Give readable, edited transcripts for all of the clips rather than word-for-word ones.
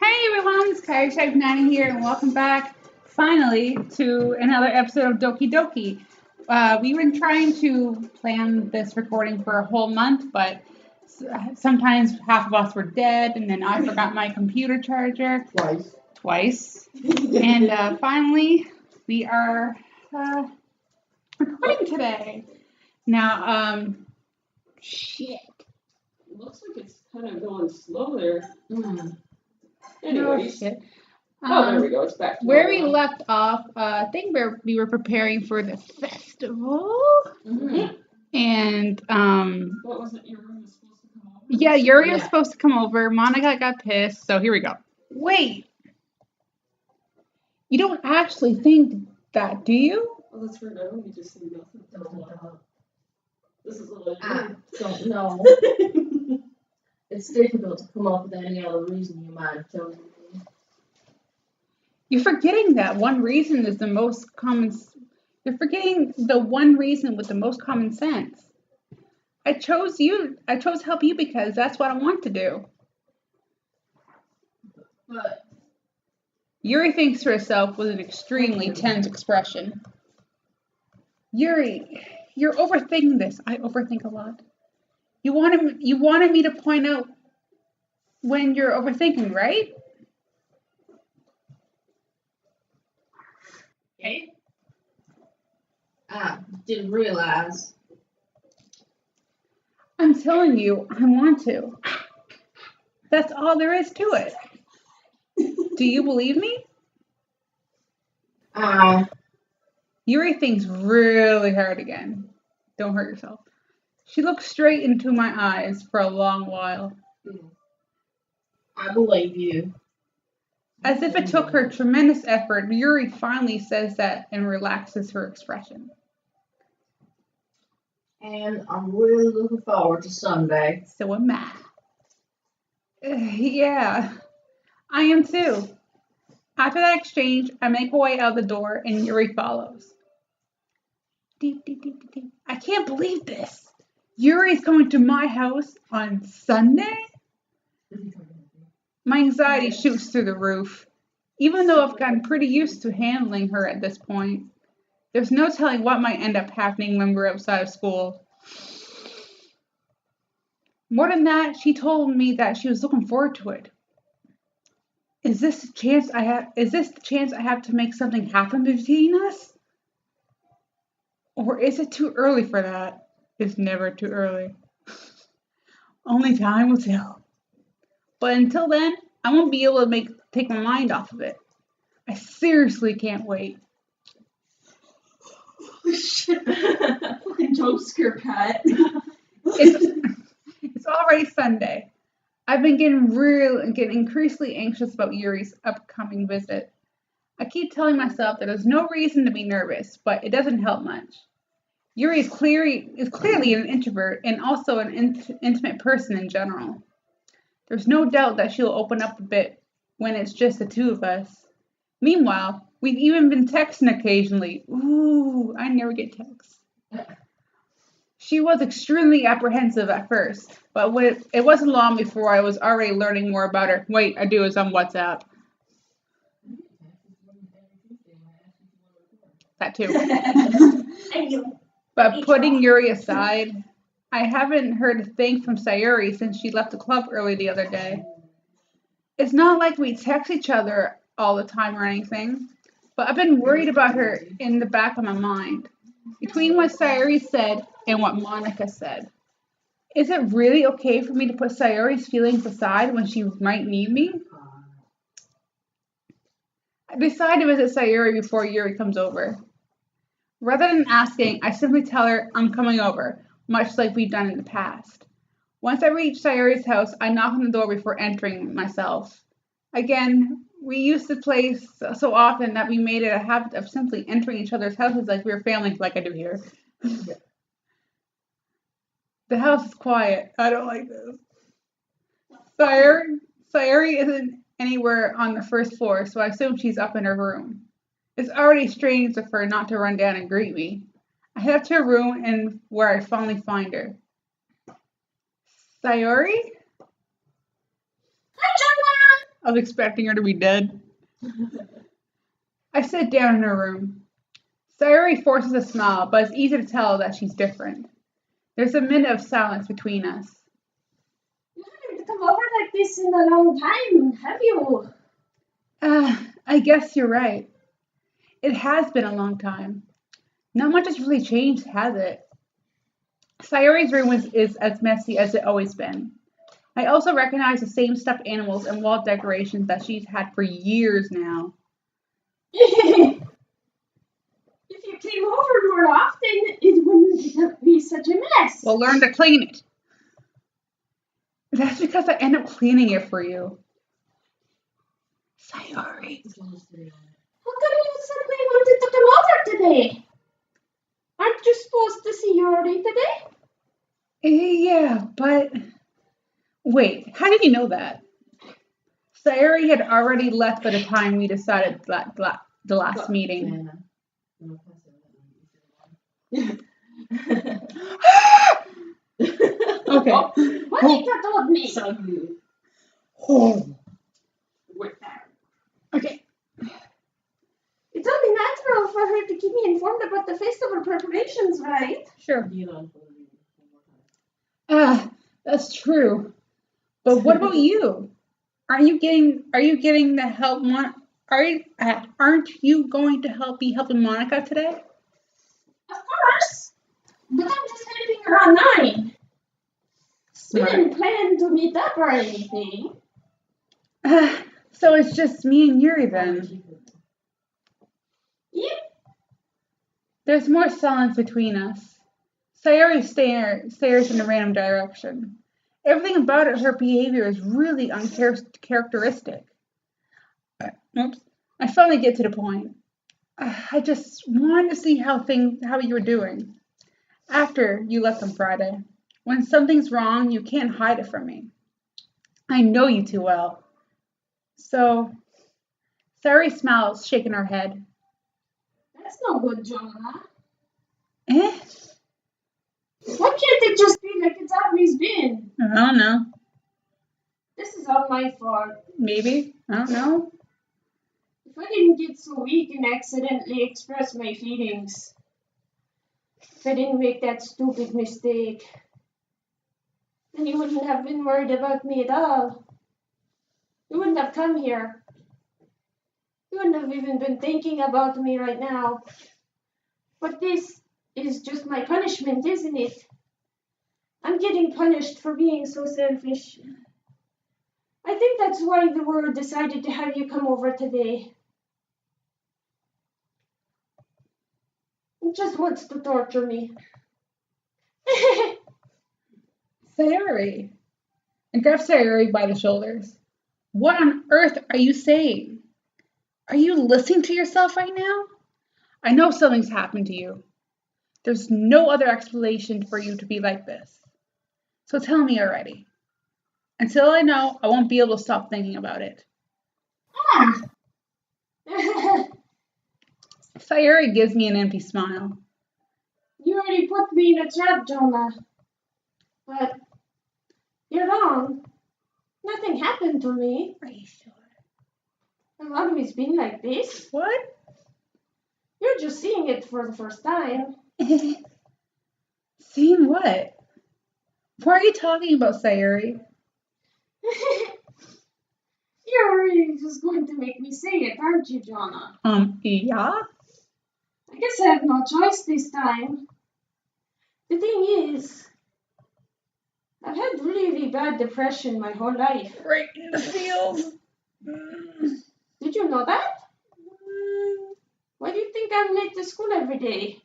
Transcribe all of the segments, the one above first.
Hey everyone, it's Kyrie here, and welcome back finally to another episode of Doki Doki. We've been trying to plan this recording for a whole month, but sometimes half of us were dead, and then I forgot my computer charger twice. And finally, we are recording today. Now, shit. It looks like it's kind of going slow there. Anyways. Shit. There we go. It's back to where we left off, I think we were preparing for the festival. Mm-hmm. And What was it? Yuri was supposed to come over? Yeah, Yuri was supposed to come over. Monica got pissed, so here we go. Wait. You don't actually think that, do you? Oh, that's right. I don't need to say nothing. This is a little I don't know. It's difficult to come up with any other reason you might have chosen me. You're forgetting that one reason is the most common. You're forgetting the one reason with the most common sense. I chose you. I chose to help you because that's what I want to do. But Yuri thinks to herself with an extremely tense expression. Yuri, you're overthinking this. I overthink a lot. You wanted me to point out when you're overthinking, right? okay. I didn't realize. I'm telling you, I want to. That's all there is to it. Do you believe me? Yuri thinks really hard again. Don't hurt yourself. She looked straight into my eyes for a long while. I believe you. As if it took her tremendous effort, Yuri finally says that and relaxes her expression. And I'm really looking forward to Sunday. So am I. Yeah, I am too. After that exchange, I make my way out the door and Yuri follows. Deep, deep, deep, deep, deep. I can't believe this. Yuri's coming to my house on Sunday? My anxiety shoots through the roof. Even though I've gotten pretty used to handling her at this point, there's no telling what might end up happening when we're outside of school. More than that, she told me that she was looking forward to it. Is this the chance I have to make something happen between us? Or is it too early for that? It's never too early. Only time will tell. But until then, I won't be able to take my mind off of it. I seriously can't wait. Shit. Fucking jump scare cat. It's already Sunday. I've been getting increasingly anxious about Yuri's upcoming visit. I keep telling myself that there's no reason to be nervous, but it doesn't help much. Yuri is clearly an introvert and also an intimate person in general. There's no doubt that she'll open up a bit when it's just the two of us. Meanwhile, we've even been texting occasionally. Ooh, I never get texts. She was extremely apprehensive at first, but it wasn't long before I was already learning more about her. Wait, I do is on WhatsApp. That too. But putting Yuri aside, I haven't heard a thing from Sayuri since she left the club early the other day. It's not like we text each other all the time or anything, but I've been worried about her in the back of my mind. Between what Sayuri said and what Monica said. Is it really okay for me to put Sayuri's feelings aside when she might need me? I decide to visit Sayuri before Yuri comes over. Rather than asking, I simply tell her I'm coming over, much like we've done in the past. Once I reach Sayuri's house, I knock on the door before entering myself. Again, we used to play so often that we made it a habit of simply entering each other's houses like we were family, like I do here. The house is quiet. I don't like this. Sayuri isn't anywhere on the first floor, so I assume she's up in her room. It's already strange of her not to run down and greet me. I head up to her room and where I finally find her. Sayuri? Hi, Jonah! I was expecting her to be dead. I sit down in her room. Sayuri forces a smile, but it's easy to tell that she's different. There's a minute of silence between us. You haven't come over like this in a long time, have you? I guess you're right. It has been a long time. Not much has really changed, has it? Sayuri's room is as messy as it always been. I also recognize the same stuffed animals and wall decorations that she's had for years now. If you came over more often, it wouldn't be such a mess. Well, learn to clean it. That's because I end up cleaning it for you. Sayuri. How come you suddenly wanted to come over today? Aren't you supposed to see Yuri today? Yeah, but... Wait, how did you know that? Sayuri had already left by the time we decided the last meeting. Okay. What you told me? Sadly. Oh. Wait. Okay. It's only natural for her to keep me informed about the festival preparations, right? Sure. You know, one more time. That's true. But what about you? Are you getting the help aren't you going to be helping Monica today? Of course. But I'm just helping her online. We Smart. didn't plan to meet up or anything. So it's just me and Yuri then. Yep. There's more silence between us. Sayuri stares in a random direction. Everything about her behavior is really uncharacteristic. Oops. I finally get to the point. I just wanted to see how you were doing after you left on Friday. When something's wrong, you can't hide it from me. I know you too well. So, Sayuri smiles, shaking her head. That's no good, Jonah. Eh? Why can't it just be like it's always been? I don't know. This is all my fault. Maybe. I don't know. If I didn't get so weak and accidentally express my feelings, if I didn't make that stupid mistake, then you wouldn't have been worried about me at all. You wouldn't have come here. You wouldn't have even been thinking about me right now. But this is just my punishment, isn't it? I'm getting punished for being so selfish. I think that's why the world decided to have you come over today. It just wants to torture me. Sayuri. I grab Sayuri by the shoulders. What on earth are you saying? Are you listening to yourself right now? I know something's happened to you. There's no other explanation for you to be like this. So tell me already. Until I know, I won't be able to stop thinking about it. Sayuri gives me an empty smile. You already put me in a trap, Jonah. But you're wrong. Nothing happened to me. Are you sure? I've always been like this. What? You're just seeing it for the first time. Seeing what? What are you talking about, Sayuri? You're really just going to make me say it, aren't you, Jonah? Yeah? I guess I have no choice this time. The thing is, I've had really bad depression my whole life. Right in the feels. Did you know that? Why do you think I'm late to school every day?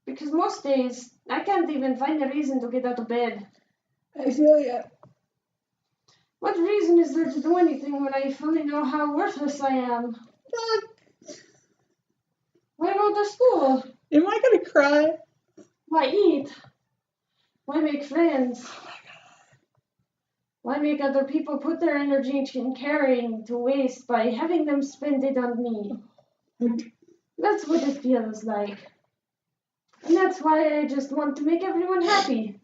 Because most days, I can't even find a reason to get out of bed. I feel ya. What reason is there to do anything when I fully know how worthless I am? Why go to school? Am I gonna cry? Why eat? Why make friends? Oh my Why make other people put their energy in caring to waste by having them spend it on me? That's what it feels like. And that's why I just want to make everyone happy.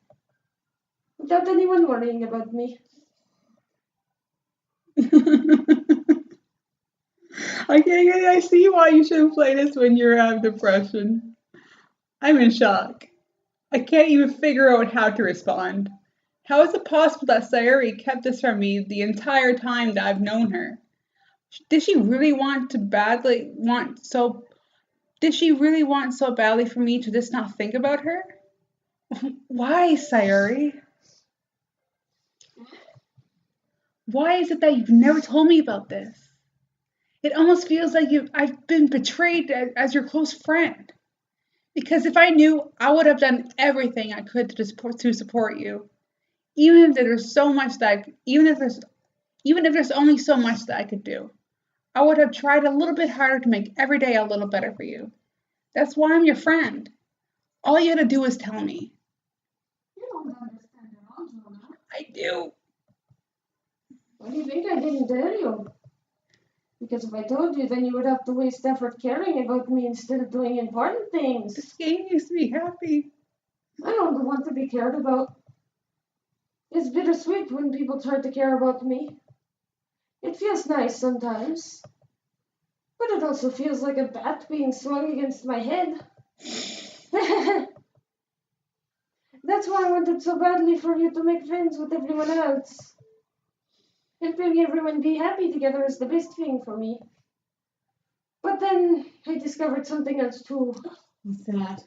Without anyone worrying about me. I see why you shouldn't play this when you're having depression. I'm in shock. I can't even figure out how to respond. How is it possible that Sayuri kept this from me the entire time that I've known her? Did she really want to badly want so did she really want so badly for me to just not think about her? Why, Sayuri? Why is it that you've never told me about this? It almost feels like I've been betrayed as your close friend. Because if I knew, I would have done everything I could to support you. Even if there's only so much that I could do. I would have tried a little bit harder to make every day a little better for you. That's why I'm your friend. All you had to do is tell me. You don't understand at all, Jonah. I do. Why do you think I didn't tell you? Because if I told you, then you would have to waste effort caring about me instead of doing important things. This game makes me happy. I don't want to be cared about. It's bittersweet when people try to care about me. It feels nice sometimes, but it also feels like a bat being swung against my head. That's why I wanted so badly for you to make friends with everyone else. Helping everyone be happy together is the best thing for me. But then I discovered something else too. What's that?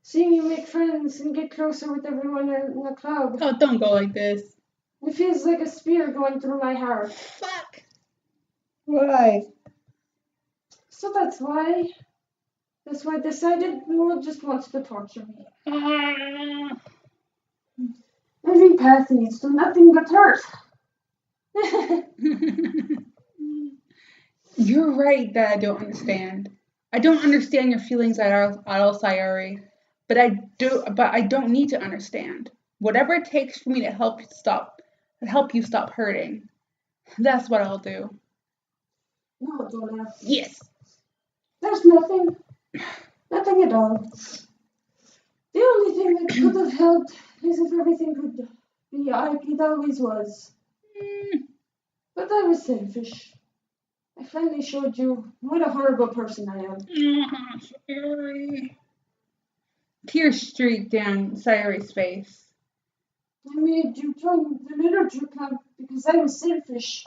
Seeing you make friends and get closer with everyone in the club. Oh, don't go like this. It feels like a spear going through my heart. Fuck. Why? So that's why I decided the world just wants to torture me. Every path leads to nothing but hurt. You're right that I don't understand. I don't understand your feelings at all, Sayuri. But I don't need to understand. Whatever it takes for me to help you stop hurting. That's what I'll do. No, Jonah. Yes. There's nothing. Nothing at all. The only thing that could have helped is if everything could be like it always was. But I was selfish. I finally showed you what a horrible person I am. Sayuri. Tears streaked down Sayuri's face. I made you join the literature club because I was selfish.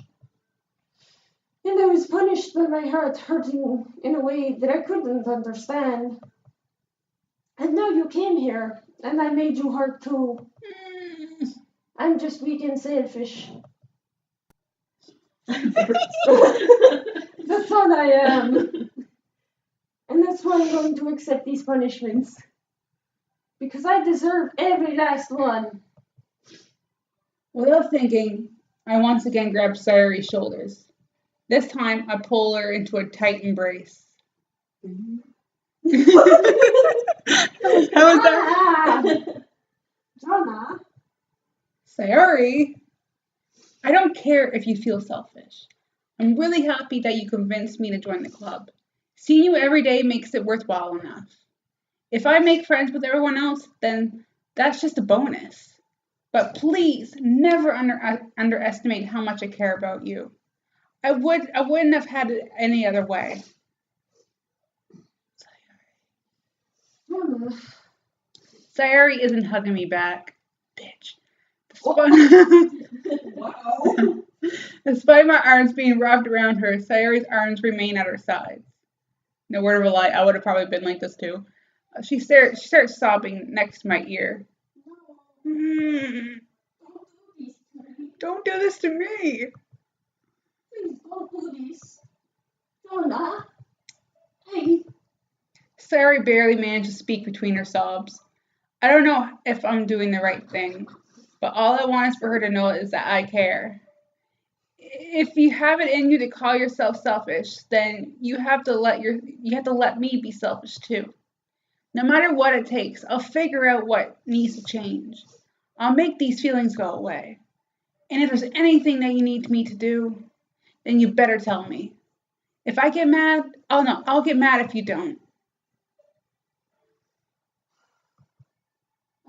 And I was punished by my heart hurting in a way that I couldn't understand. And now you came here, and I made you hurt too. I'm just weak and selfish. That's all I am. And that's why I'm going to accept these punishments. Because I deserve every last one. Without thinking, I once again grabbed Sayuri's shoulders. This time, I pull her into a tight embrace. How was that? Jonah. Sayuri, I don't care if you feel selfish. I'm really happy that you convinced me to join the club. Seeing you every day makes it worthwhile enough. If I make friends with everyone else, then that's just a bonus. But please never underestimate how much I care about you. I wouldn't have had it any other way. Jonah. Sayuri isn't hugging me back. Bitch. Wow. Despite my arms being wrapped around her, Sayuri's arms remain at her sides. No word of a lie, I would have probably been like this too. She starts sobbing next to my ear. No. Don't Don't do this to me. do this to me. Please don't do this. Jonah. Hey. Sayuri barely managed to speak between her sobs. I don't know if I'm doing the right thing, but all I want is for her to know is that I care. If you have it in you to call yourself selfish, then you have to let me be selfish too. No matter what it takes, I'll figure out what needs to change. I'll make these feelings go away. And if there's anything that you need me to do, then you better tell me. If I get mad, oh no, I'll get mad if you don't.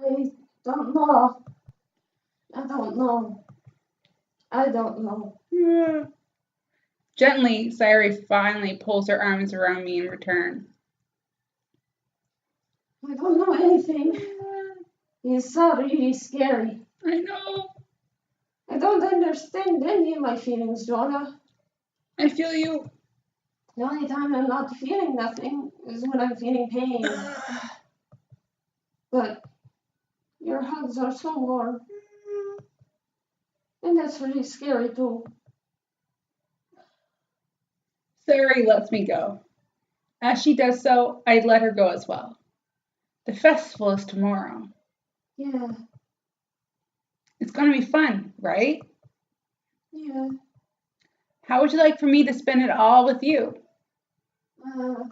I don't know. I don't know. I don't know. Yeah. Gently, Sayuri finally pulls her arms around me in return. I don't know anything. It's so really scary. I know. I don't understand any of my feelings, Jonah. I feel you. The only time I'm not feeling nothing is when I'm feeling pain. But your hugs are so warm. And that's really scary too. Sayuri lets me go. As she does so, I let her go as well. The festival is tomorrow. Yeah, It's going to be fun, right? yeah. How would you like for me to spend it all with you? Uh,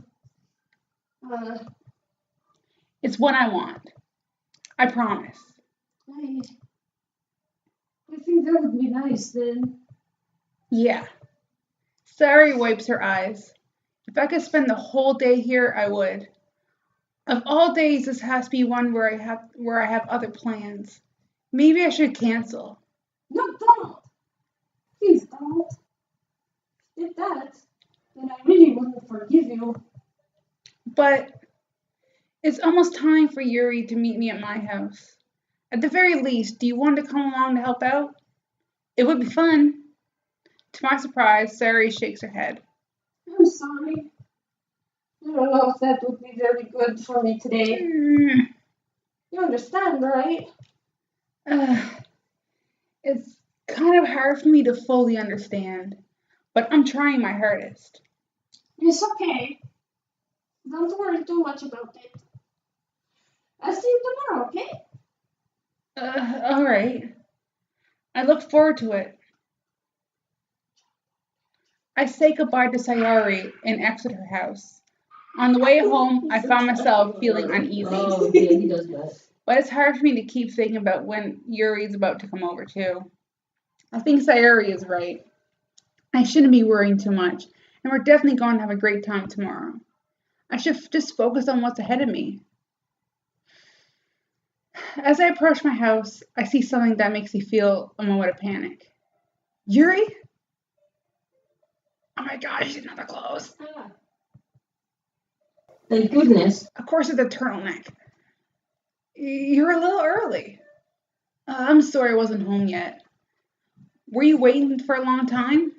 uh, It's what I want. I promise. I, I think that would be nice then. Yeah. Sayuri wipes her eyes. If I could spend the whole day here, I would. Of all days, this has to be one where I have other plans. Maybe I should cancel. No, don't. Please don't. Did that, then I really wouldn't forgive you. But it's almost time for Yuri to meet me at my house. At the very least, do you want to come along to help out? It would be fun. To my surprise, Sayuri shakes her head. I'm sorry. I don't know if that would be very good for me today. Mm, You understand, right? uh, it's kind of hard for me to fully understand, but I'm trying my hardest. It's okay. Don't worry too much about it. I'll see you tomorrow, okay? All right. I look forward to it. I say goodbye to Sayuri and exit her house. On the way home, I found myself feeling uneasy. Oh, yeah, he does that. But it's hard for me to keep thinking about when Yuri's about to come over, too. I think Sayuri is right. I shouldn't be worrying too much, and we're definitely going to have a great time tomorrow. I should just focus on what's ahead of me. As I approach my house, I see something that makes me feel a moment of panic. Yuri? Oh my gosh, she's in other clothes. Ah. Thank goodness. Of course, it's a turtleneck. You're a little early. I'm sorry I wasn't home yet. Were you waiting for a long time?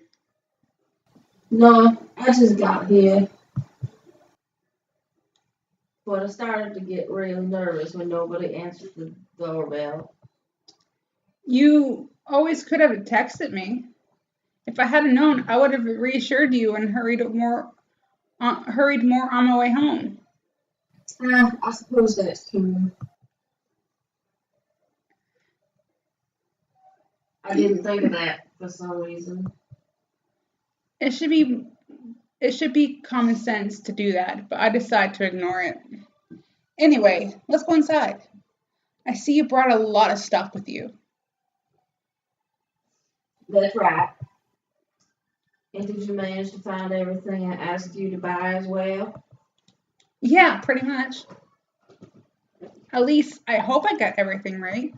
No, I just got here. But I started to get really nervous when nobody answered the doorbell. You always could have texted me. If I hadn't known, I would have reassured you and hurried more on my way home. I suppose that's true. I didn't think of that for some reason. It should be it should be common sense to do that, but I decide to ignore it. Anyway, let's go inside. I see you brought a lot of stuff with you. That's right. And did you manage to find everything I asked you to buy as well? Yeah, pretty much. At least I hope I got everything right.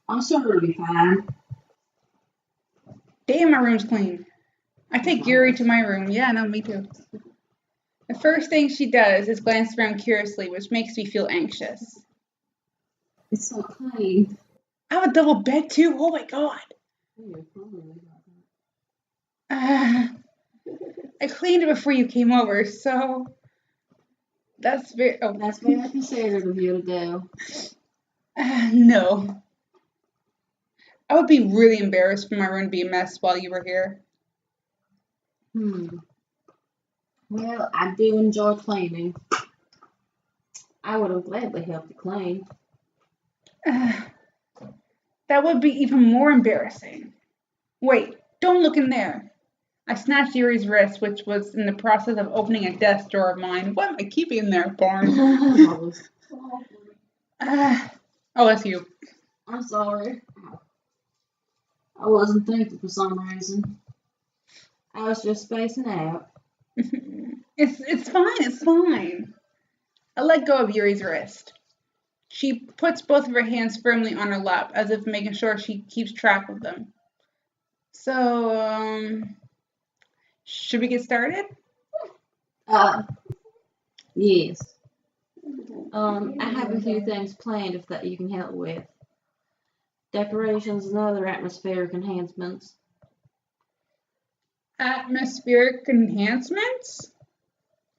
I'm sure it'll be fine. Damn, my room's clean. I take Yuri to my room. Yeah, no, me too. The first thing she does is glance around curiously, which makes me feel anxious. It's so clean. I have a double bed too. Oh my god. I cleaned it before you came over, so that's very. Oh, That's very considerate of you to do. no. I would be really embarrassed for my room to be a mess while you were here. Well, I do enjoy cleaning. I would have gladly helped you clean. That would be even more embarrassing. Wait, don't look in there. I snatched Yuri's wrist, which was in the process of opening a desk drawer of mine. What am I keeping in there, Barn? Oh, that's you. I'm sorry. I wasn't thinking for some reason. I was just spacing out. It's fine, it's fine. I let go of Yuri's wrist. She puts both of her hands firmly on her lap, as if making sure she keeps track of them. So, should we get started? Yes. I have a few things planned if that you can help with. Decorations and other atmospheric enhancements. Atmospheric enhancements?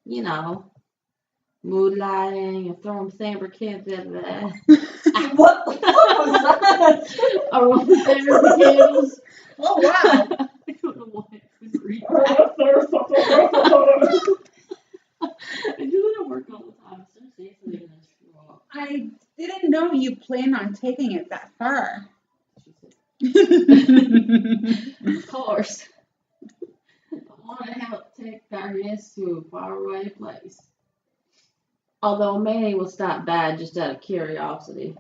You know, mood lighting, a aromatherapy candles. What the fuck was that? Aromatherapy candles. Oh, wow. I don't know why I couldn't read I I do that at work all the time. Seriously, in this shop. I didn't know you planned on taking it that far. She said, of course. I want to help take our guests to a faraway place. Although many will stop by just out of curiosity.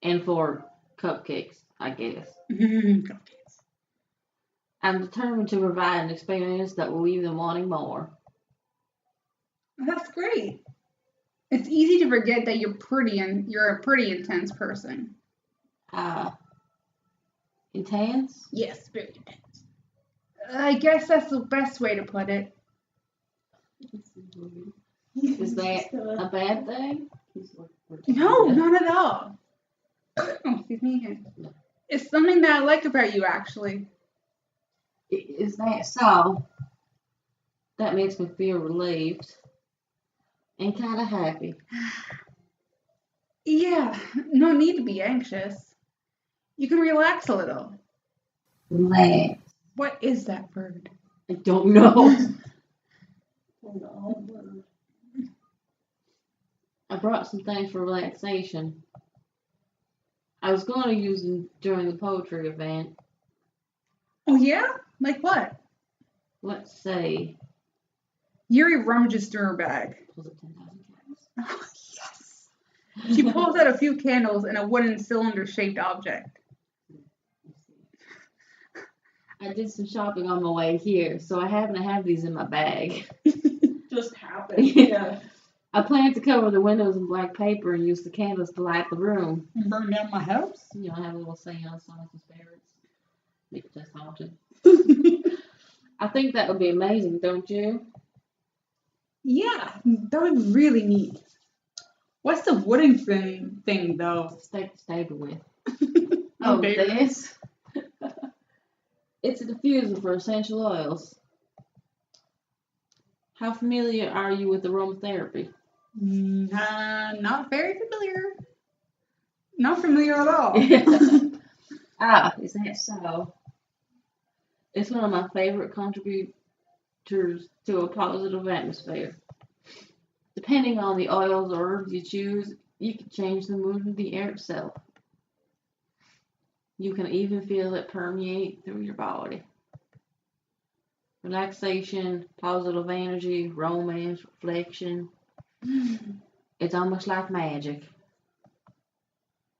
And for cupcakes, I guess. I'm determined to provide an experience that will leave them wanting more. That's great. It's easy to forget that you're a pretty intense person. Intense? Yes, very intense. I guess that's the best way to put it. Is that a bad thing? No, not at all. Oh, excuse me again. It's something that I like about you, actually. Is that so? That makes me feel relieved and kind of happy. Yeah, no need to be anxious. You can relax a little. Relax. What is that bird? I don't know. I brought some things for relaxation. I was going to use them during the poetry event. Oh, yeah? Like what? Let's say. Yuri rummages through her bag. Was it 10,000 cats? Oh, yes. She pulls out a few candles and a wooden cylinder-shaped object. I did some shopping on my way here, so I happen to have these in my bag. Just happened. Yeah. I plan to cover the windows in black paper and use the candles to light the room. Burn down my house? You know, have a little seance on some spirits. Make it just haunted. I think that would be amazing, don't you? Yeah, that would be really neat. What's the wooden thing though? Stable with. Oh, this? It's a diffuser for essential oils. How familiar are you with aromatherapy? Not very familiar. Not familiar at all. Is that so? It's one of my favorite contributors to a positive atmosphere. Depending on the oils or herbs you choose, you can change the mood of the air itself. You can even feel it permeate through your body. Relaxation, positive energy, romance, reflection. It's almost like magic.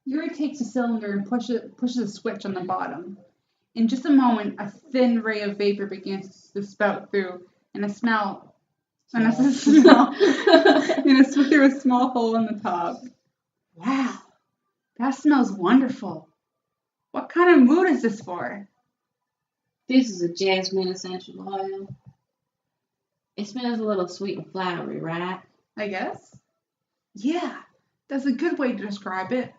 Yuri takes a cylinder and pushes a switch on the bottom. In just a moment, a thin ray of vapor begins to spout through, and through a small hole in the top. Wow, that smells wonderful. What kind of mood is this for? This is a jasmine essential oil. It smells a little sweet and flowery, right? I guess. Yeah, that's a good way to describe it.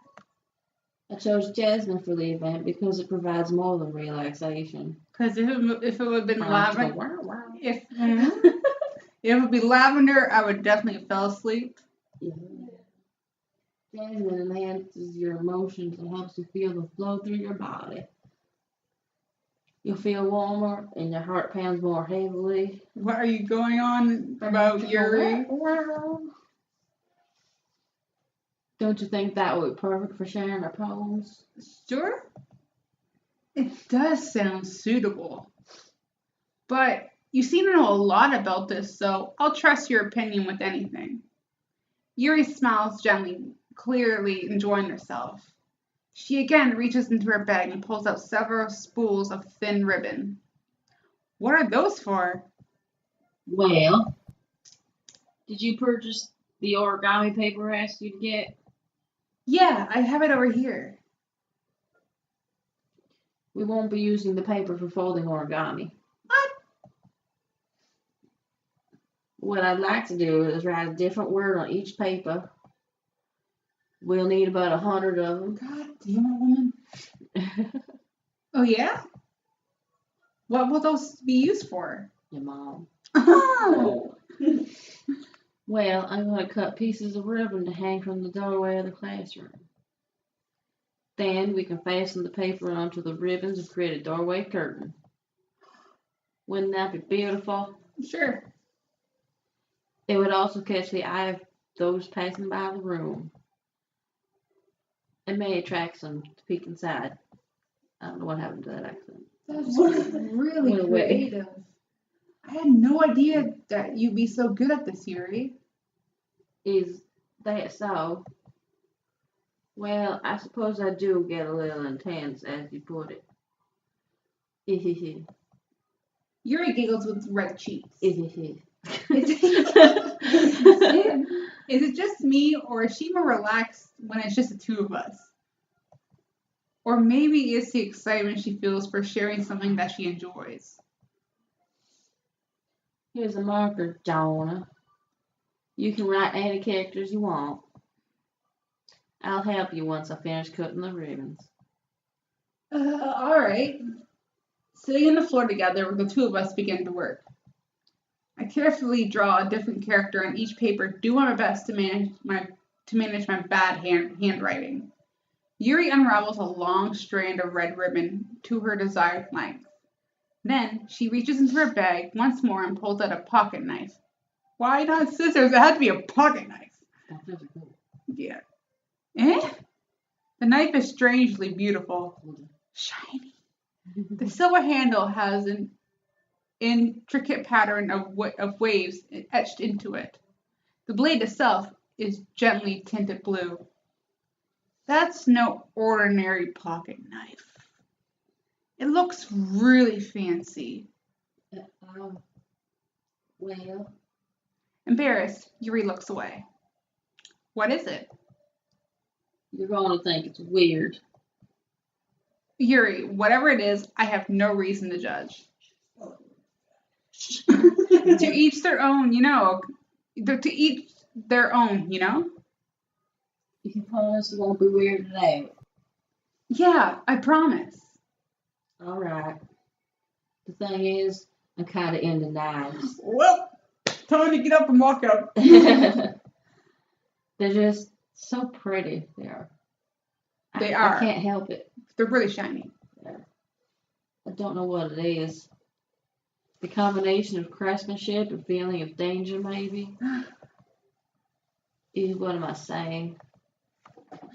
I chose jasmine for the event because it provides more than relaxation. Because if it would have been lavender, if Mm-hmm. it would be lavender, I would definitely have fell asleep. Yeah. Jasmine enhances your emotions and helps you feel the flow through your body. You'll feel warmer and your heart pounds more heavily. What are you going on about Yuri? Don't you think that would be perfect for sharing our poems? Sure. It does sound suitable. But you seem to know a lot about this, so I'll trust your opinion with anything. Yuri smiles gently, clearly enjoying herself. She again reaches into her bag and pulls out several spools of thin ribbon. What are those for? Well, did you purchase the origami paper I asked you to get? Yeah, I have it over here. We won't be using the paper for folding origami. What? What I'd like to do is write a different word on each paper. We'll need about 100 of them. God damn it, woman. Oh, yeah? What will those be used for? Your mom. Oh! Well, I'm going to cut pieces of ribbon to hang from the doorway of the classroom. Then we can fasten the paper onto the ribbons and create a doorway curtain. Wouldn't that be beautiful? Sure. It would also catch the eye of those passing by the room. It may attract some to peek inside. I don't know what happened to that accent. That's really Went away. creative. I had no idea that you'd be so good at this, Yuri. Is that so? Well, I suppose I do get a little intense, as you put it. Yuri giggles with red cheeks. Is it just me, or is she more relaxed when it's just the two of us? Or maybe it's the excitement she feels for sharing something that she enjoys. Here's a marker, Jonah. You can write any characters you want. I'll help you once I finish cutting the ribbons. All right. Sitting on the floor together, the two of us begin to work. I carefully draw a different character on each paper, do my best to manage my bad handwriting. Yuri unravels a long strand of red ribbon to her desired length. Then she reaches into her bag once more and pulls out a pocket knife. Why not scissors? It had to be a pocket knife. Yeah. Eh? The knife is strangely beautiful. Shiny. The silver handle has an intricate pattern of waves etched into it. The blade itself is gently tinted blue. That's no ordinary pocket knife. It looks really fancy. Well, Embarrassed, Yuri looks away. What is it? you're going to think it's weird. Yuri, whatever it is, I have no reason to judge. To each their own, you know. To each their own, you know? You promise it won't be weird today. Yeah, I promise. All right. The thing is, I'm kind of into knives. Well, time to get up and walk out. They're just so pretty. They are. They are. I can't help it. They're really shiny. I don't know what it is. The combination of craftsmanship and feeling of danger, maybe. What am I saying?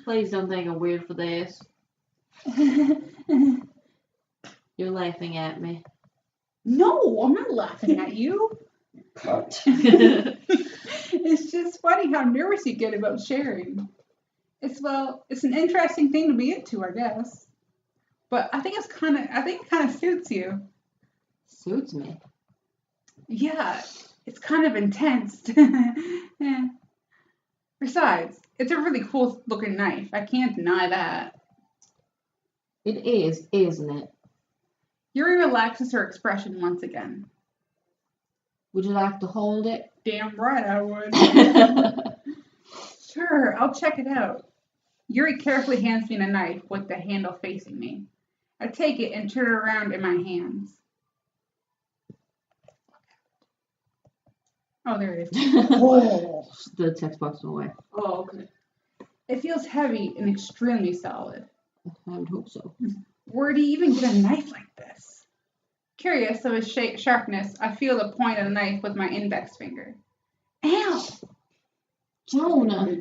Please don't think I'm weird for this. You're laughing at me. No, I'm not laughing at you. It's just funny how nervous you get about sharing. It's an interesting thing to be into, I guess. But I think it kind of suits you. Suits me. Yeah, it's kind of intense. Yeah. Besides, it's a really cool looking knife. I can't deny that. It is, isn't it? Yuri relaxes her expression once again. Would you like to hold it? Damn right I would. Sure, I'll check it out. Yuri carefully hands me the knife with the handle facing me. I take it and turn it around in my hands. Oh, there it is. Oh. The text box went away. Oh, okay. It feels heavy and extremely solid. I would hope so. Where do you even get a knife like this? Curious of its sharpness, I feel the point of the knife with my index finger. Ow! Jonah!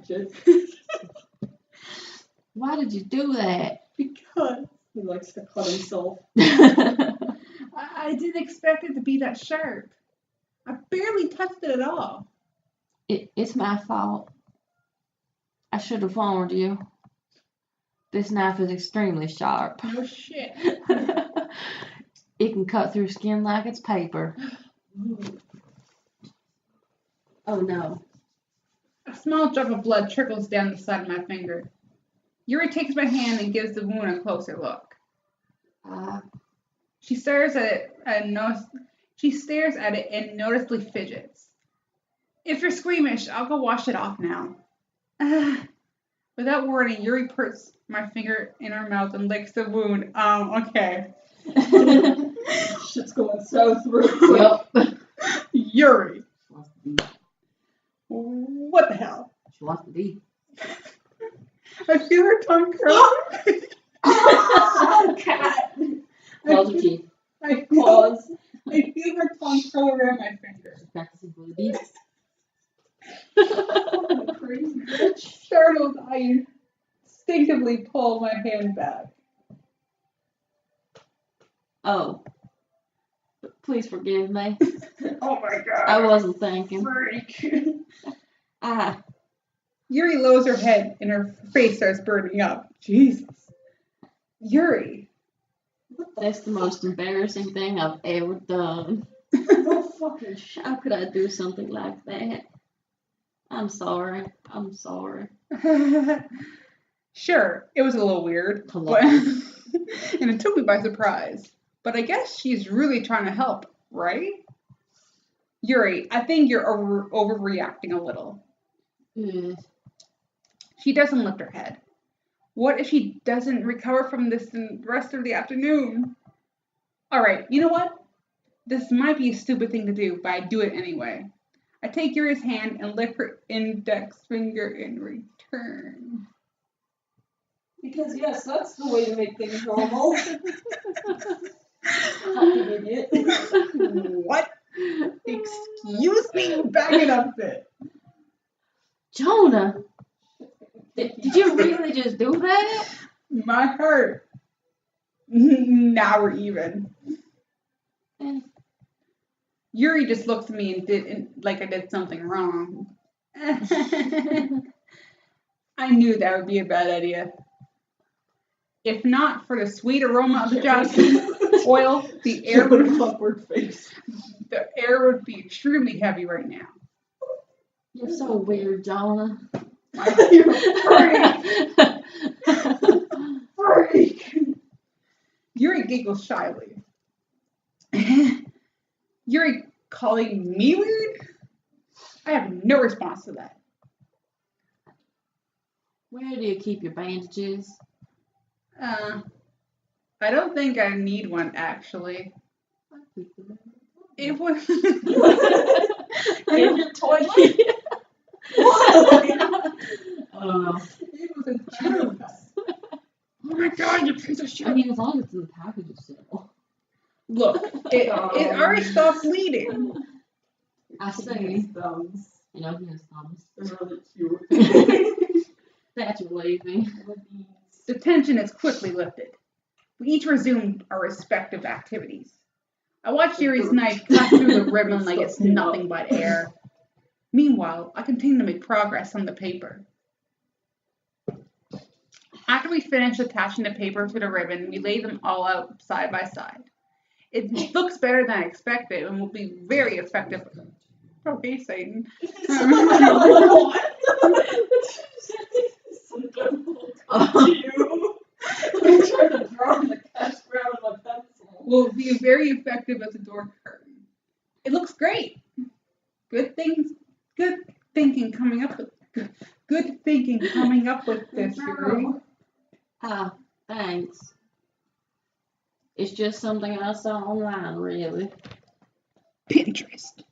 Why did you do that? Because He likes to cut himself. I didn't expect it to be that sharp. I barely touched it at all. It's my fault. I should have warned you. This knife is extremely sharp. No shit. It can cut through skin like it's paper. Oh no. A small drop of blood trickles down the side of my finger. Yuri takes my hand and gives the wound a closer look. She stares at it and noticeably fidgets. If you're squeamish, I'll go wash it off now. Without warning, Yuri puts my finger in her mouth and licks the wound. Okay. Shit's going so through. Yep. Yuri, She wants to be. what the hell? She wants to be. I feel her tongue curl. Oh, cat. Close her teeth. I Pause. feel her tongue curl around my finger. She's practicing for the beat. Crazy bitch. Startled, I instinctively pull my hand back. Oh. Please forgive me. Oh my god. I wasn't thinking. Freak. Yuri lowers her head and her face starts burning up. Jesus. Yuri. That's the most embarrassing thing I've ever done. No fucking shit. How could I do something like that? I'm sorry. Sure, it was a little weird. Hello. And it took me by surprise. But I guess she's really trying to help, right? Yuri, I think you're overreacting a little. She doesn't lift her head. What if she doesn't recover from this in the rest of the afternoon? All right, you know what? This might be a stupid thing to do, but I do it anyway. I take Yuri's hand and lick her index finger in return. Because yes, that's the way to make things normal. Fucking idiot. What? Excuse me? Back it up a bit. Jonah, did you really just do that? My heart. Now we're even. Yuri just looked at me and did like I did something wrong. I knew that would be a bad idea. If not for the sweet aroma of the jasmine oil, the air would be extremely heavy right now. You're so weird, Jonah. You're a freak. Yuri giggles shyly. Yuri calling me weird? I have no response to that. Where do you keep your bandages? I don't think I need one actually. It was In your toilet? It was a joke. Oh my god, you piece of shit. I mean, as long as it's in the package, it's still. Look, it already stopped bleeding. I see. Thumbs. You know, he has thumbs. They're really cute. That's relieving. The tension is quickly lifted. We each resumed our respective activities. I watched Yuri's knife cut through the ribbon like it's nothing but air. Meanwhile, I continue to make progress on the paper. After we finished attaching the paper to the ribbon, we laid them all out side by side. It looks better than I expected and will be very effective. Okay, Satan. Will be very effective as a door curtain. It looks great. Good thinking coming up with this, Yuri. Thanks. It's just something I saw online, really. Pinterest.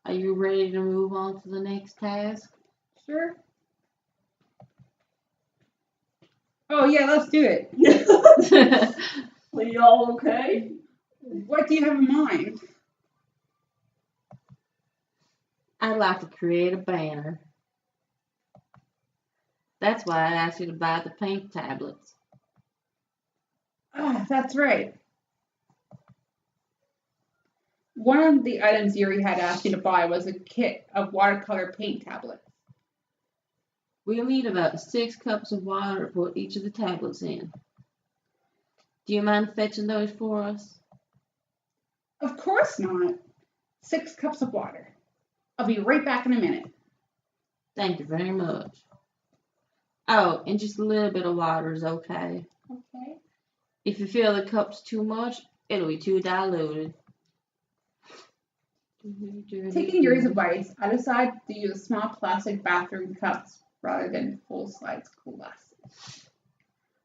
Are you ready to move on to the next task? Sure. Oh yeah, let's do it. Are y'all okay? What do you have in mind? I'd like to create a banner. That's why I asked you to buy the paint tablets. Ah, that's right. One of the items Yuri had asked me to buy was a kit of watercolor paint tablets. We'll need about 6 cups of water to put each of the tablets in. Do you mind fetching those for us? Of course not. 6 cups of water. I'll be right back in a minute. Thank you very much. Oh, and just a little bit of water is okay. Okay. If you feel the cup's too much, it'll be too diluted. Taking Yuri's advice, I decided to use small plastic bathroom cups rather than full-size glasses.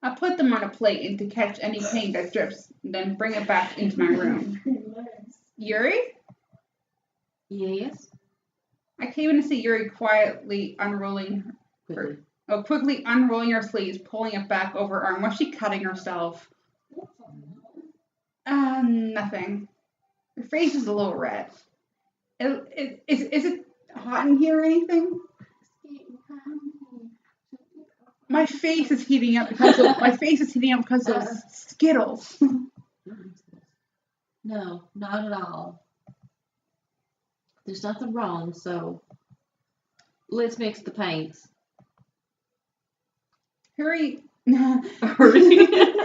I put them on a plate and to catch any paint that drips, and then bring it back into my room. Nice. Yuri? Yes. I came in to see Yuri quickly unrolling her sleeves, pulling it back over her arm. Was she cutting herself? Nothing. Her face is a little red. Is it hot in here or anything? My face is heating up because of Skittles. No, not at all. There's nothing wrong, so let's mix the paints. Hurry. Hurriedly.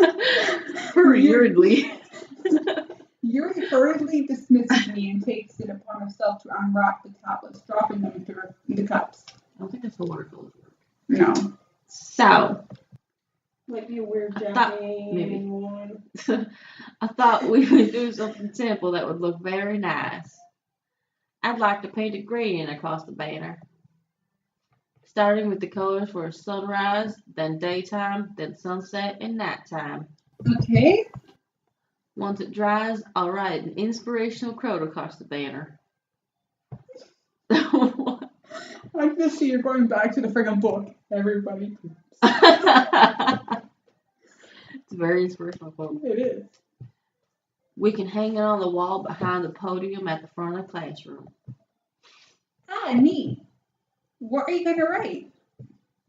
Yuri hurriedly dismisses me and takes it upon herself to unwrap the tablets, dropping them into the cups. I don't think that's how watercolors work. No. So, Might be a weird I thought Japanese one. I thought we would do something simple that would look very nice. I'd like to paint a gradient across the banner. Starting with the colors for sunrise, then daytime, then sunset, and nighttime. Okay. Once it dries, I'll write an inspirational quote across the banner. I can just see you're going back to the friggin' book. Everybody. It's a very inspirational quote. It is. We can hang it on the wall behind the podium at the front of the classroom. Ah, neat. What are you going to write?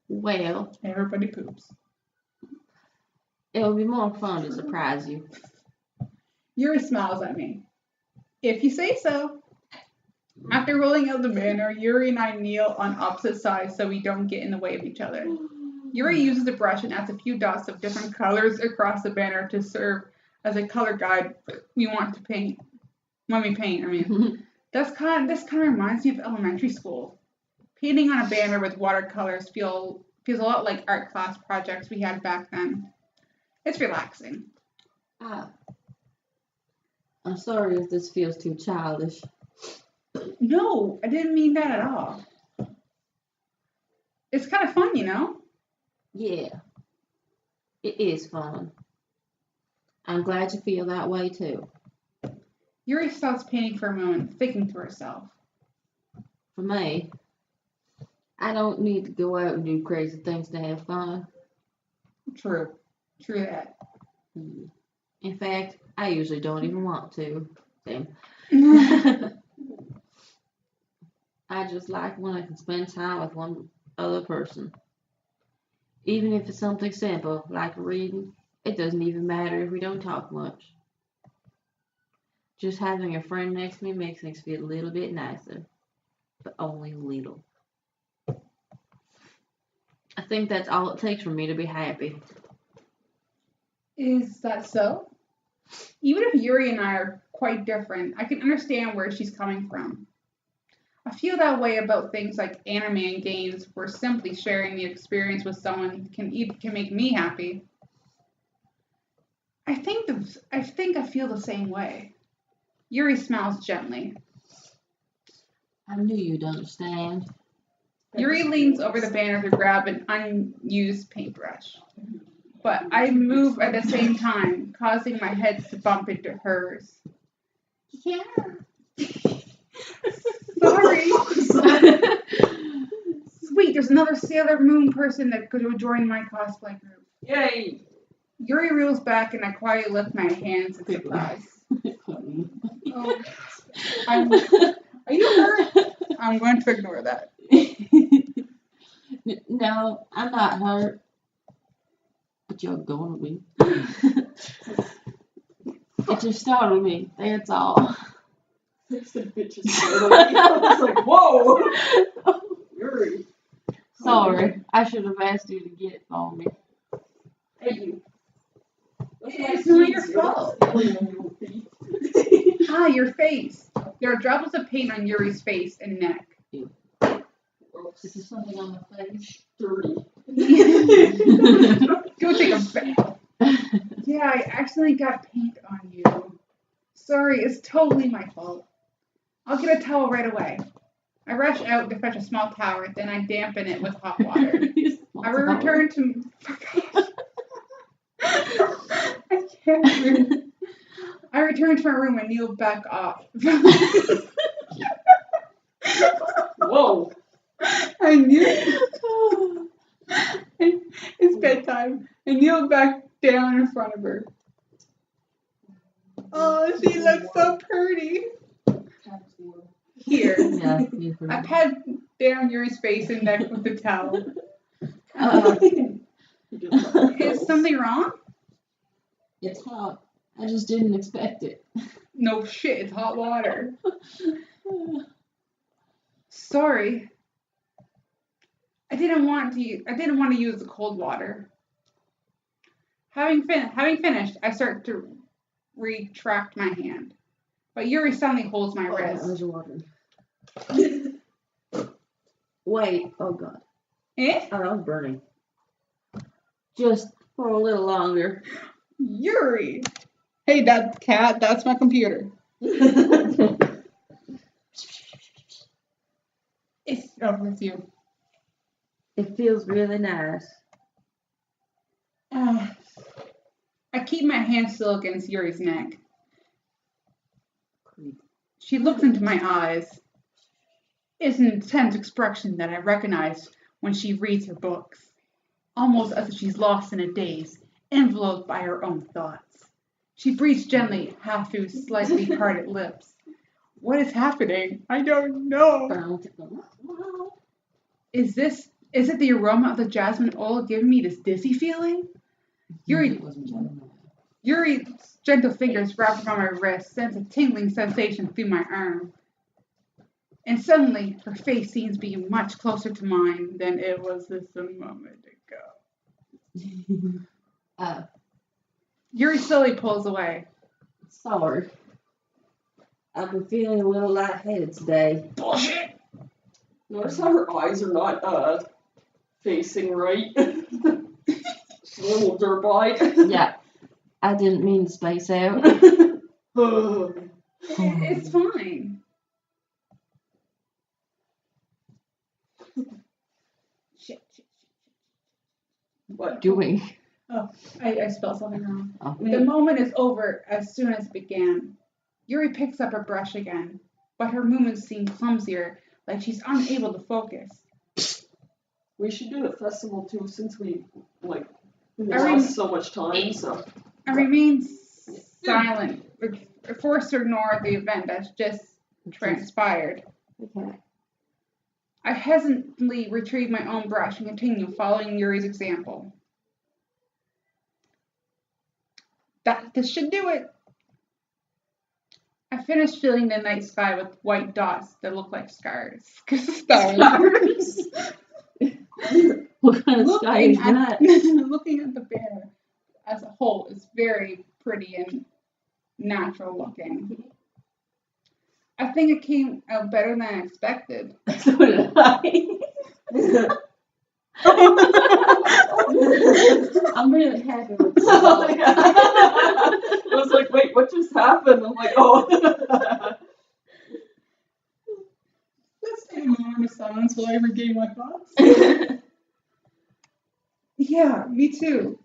Well, Everybody poops. it'll be more fun to surprise you. Yuri smiles at me. If you say so. After rolling out the banner, Yuri and I kneel on opposite sides so we don't get in the way of each other. Yuri uses the brush and adds a few dots of different colors across the banner to serve as a color guide we want to paint. When we paint, I mean. This kind of reminds me of elementary school. Painting on a banner with watercolors feels a lot like art class projects we had back then. It's relaxing. I'm sorry if this feels too childish. No, I didn't mean that at all. It's kind of fun, you know? Yeah, it is fun. I'm glad you feel that way too. Yuri stops painting for a moment, thinking to herself. For me, I don't need to go out and do crazy things to have fun. True that. In fact, I usually don't even want to. Same. I just like when I can spend time with one other person. Even if it's something simple, like reading, it doesn't even matter if we don't talk much. Just having a friend next to me makes things feel a little bit nicer, but only a little. I think that's all it takes for me to be happy. Is that so? Even if Yuri and I are quite different, I can understand where she's coming from. I feel that way about things like anime and games, where simply sharing the experience with someone can make me happy. I think I feel the same way. Yuri smiles gently. I knew you'd understand. Yuri leans over the banner to grab an unused paintbrush. But I move at the same time, causing my head to bump into hers. Yeah. Sorry. Sweet, there's another Sailor Moon person that could join my cosplay group. Yay! Yuri reels back and I quietly lift my hands in surprise. Oh, are you hurt? I'm going to ignore that. No, I'm not hurt. But you're gonna be. It just startled me. That's all. It's the bitches. I was like, whoa! Yuri. Sorry, I should have asked you to get it for me. Hey, you. It's not your fault. Ah, your face. There are droplets of paint on Yuri's face and neck. This is something on my face. Dirty. Go take a bath. Yeah, I accidentally got paint on you. Sorry, it's totally my fault. I'll get a towel right away. I rush out to fetch a small towel, then I dampen it with hot water. I return to. I can't breathe. I return to my room and kneel back off. Whoa. I knew. It's bedtime. I kneel back down in front of her. Oh, she looks so pretty. Here. Yeah, you're I pretty. pat down Yuri's face and neck with the towel. Is something wrong? It's hot. I just didn't expect it. No shit, it's hot water. Sorry. I didn't want to use the cold water. Having finished, I start to retract my hand. But Yuri suddenly holds my wrist. There's water. Wait, oh god. Eh? Oh, that was burning. Just for a little longer. Yuri! Hey, that cat, that's my computer. It's over with you. It feels really nice. I keep my hand still against Yuri's neck. She looks into my eyes. It's an intense expression that I recognize when she reads her books, almost as if she's lost in a daze, enveloped by her own thoughts. She breathes gently, half through slightly parted lips. What is happening? I don't know. Is it the aroma of the jasmine oil giving me this dizzy feeling? Yuri's gentle fingers wrap around my wrist, sends a tingling sensation through my arm. And suddenly, her face seems to be much closer to mine than it was just a moment ago. Yuri slowly pulls away. Sorry. I've been feeling a little lightheaded today. Bullshit! Notice how her eyes are not facing right. She's a little derp-eyed. Yeah. I didn't mean to space out. It's fine. Shit. What? Doing? Oh, I spelled something wrong. Oh. The moment is over as soon as it began. Yuri picks up her brush again, but her movements seem clumsier, like she's unable to focus. We should do a festival too, since we I lost so much time. So I remain silent, forced to ignore the event that's just transpired. Okay. I hesitantly retrieve my own brush and continue following Yuri's example. This should do it. I finished filling the night sky with white dots that look like scars. Stars? What kind of sky is that? Looking at the bear as a whole is very pretty and natural looking. I think it came out better than I expected. So did I. I'm really happy with this. I was like, wait, what just happened? I'm like, oh. Let's take a moment of silence while I regain my thoughts. Yeah, me too.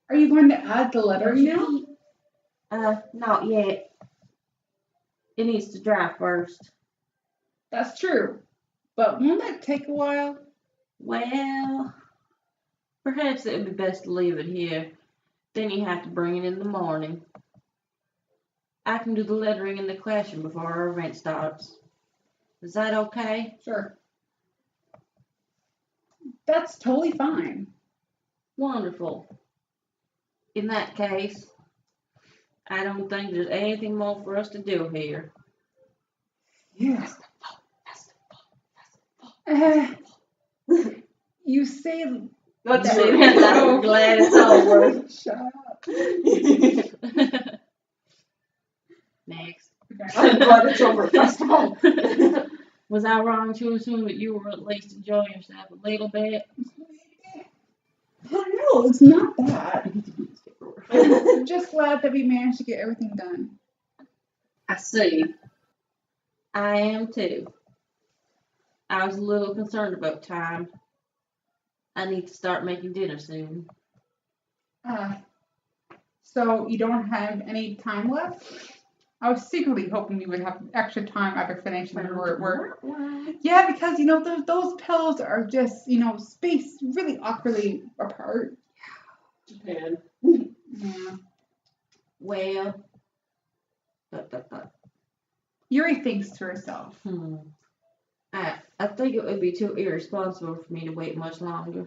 Are you going to add the lettering now? Not yet. It needs to dry first. That's true. But won't that take a while? Well, perhaps it would be best to leave it here. Then you have to bring it in the morning. I can do the lettering in the classroom before our event starts. Is that okay? Sure. That's totally fine. Wonderful. In that case, I don't think there's anything more for us to do here. Yes. You say That's Say your that like we're glad it's over. Shut up. Next. Okay. I'm glad it's over. Festival. Was I wrong to assume that you were at least enjoying yourself a little bit? No, it's not that. I'm just glad that we managed to get everything done. I see. I am too. I was a little concerned about time. I need to start making dinner soon. So you don't have any time left? I was secretly hoping we would have extra time after finishing the work. Yeah, because those pillows are just spaced really awkwardly apart. Japan. Yeah. Well, Yuri thinks to herself. I think it would be too irresponsible for me to wait much longer.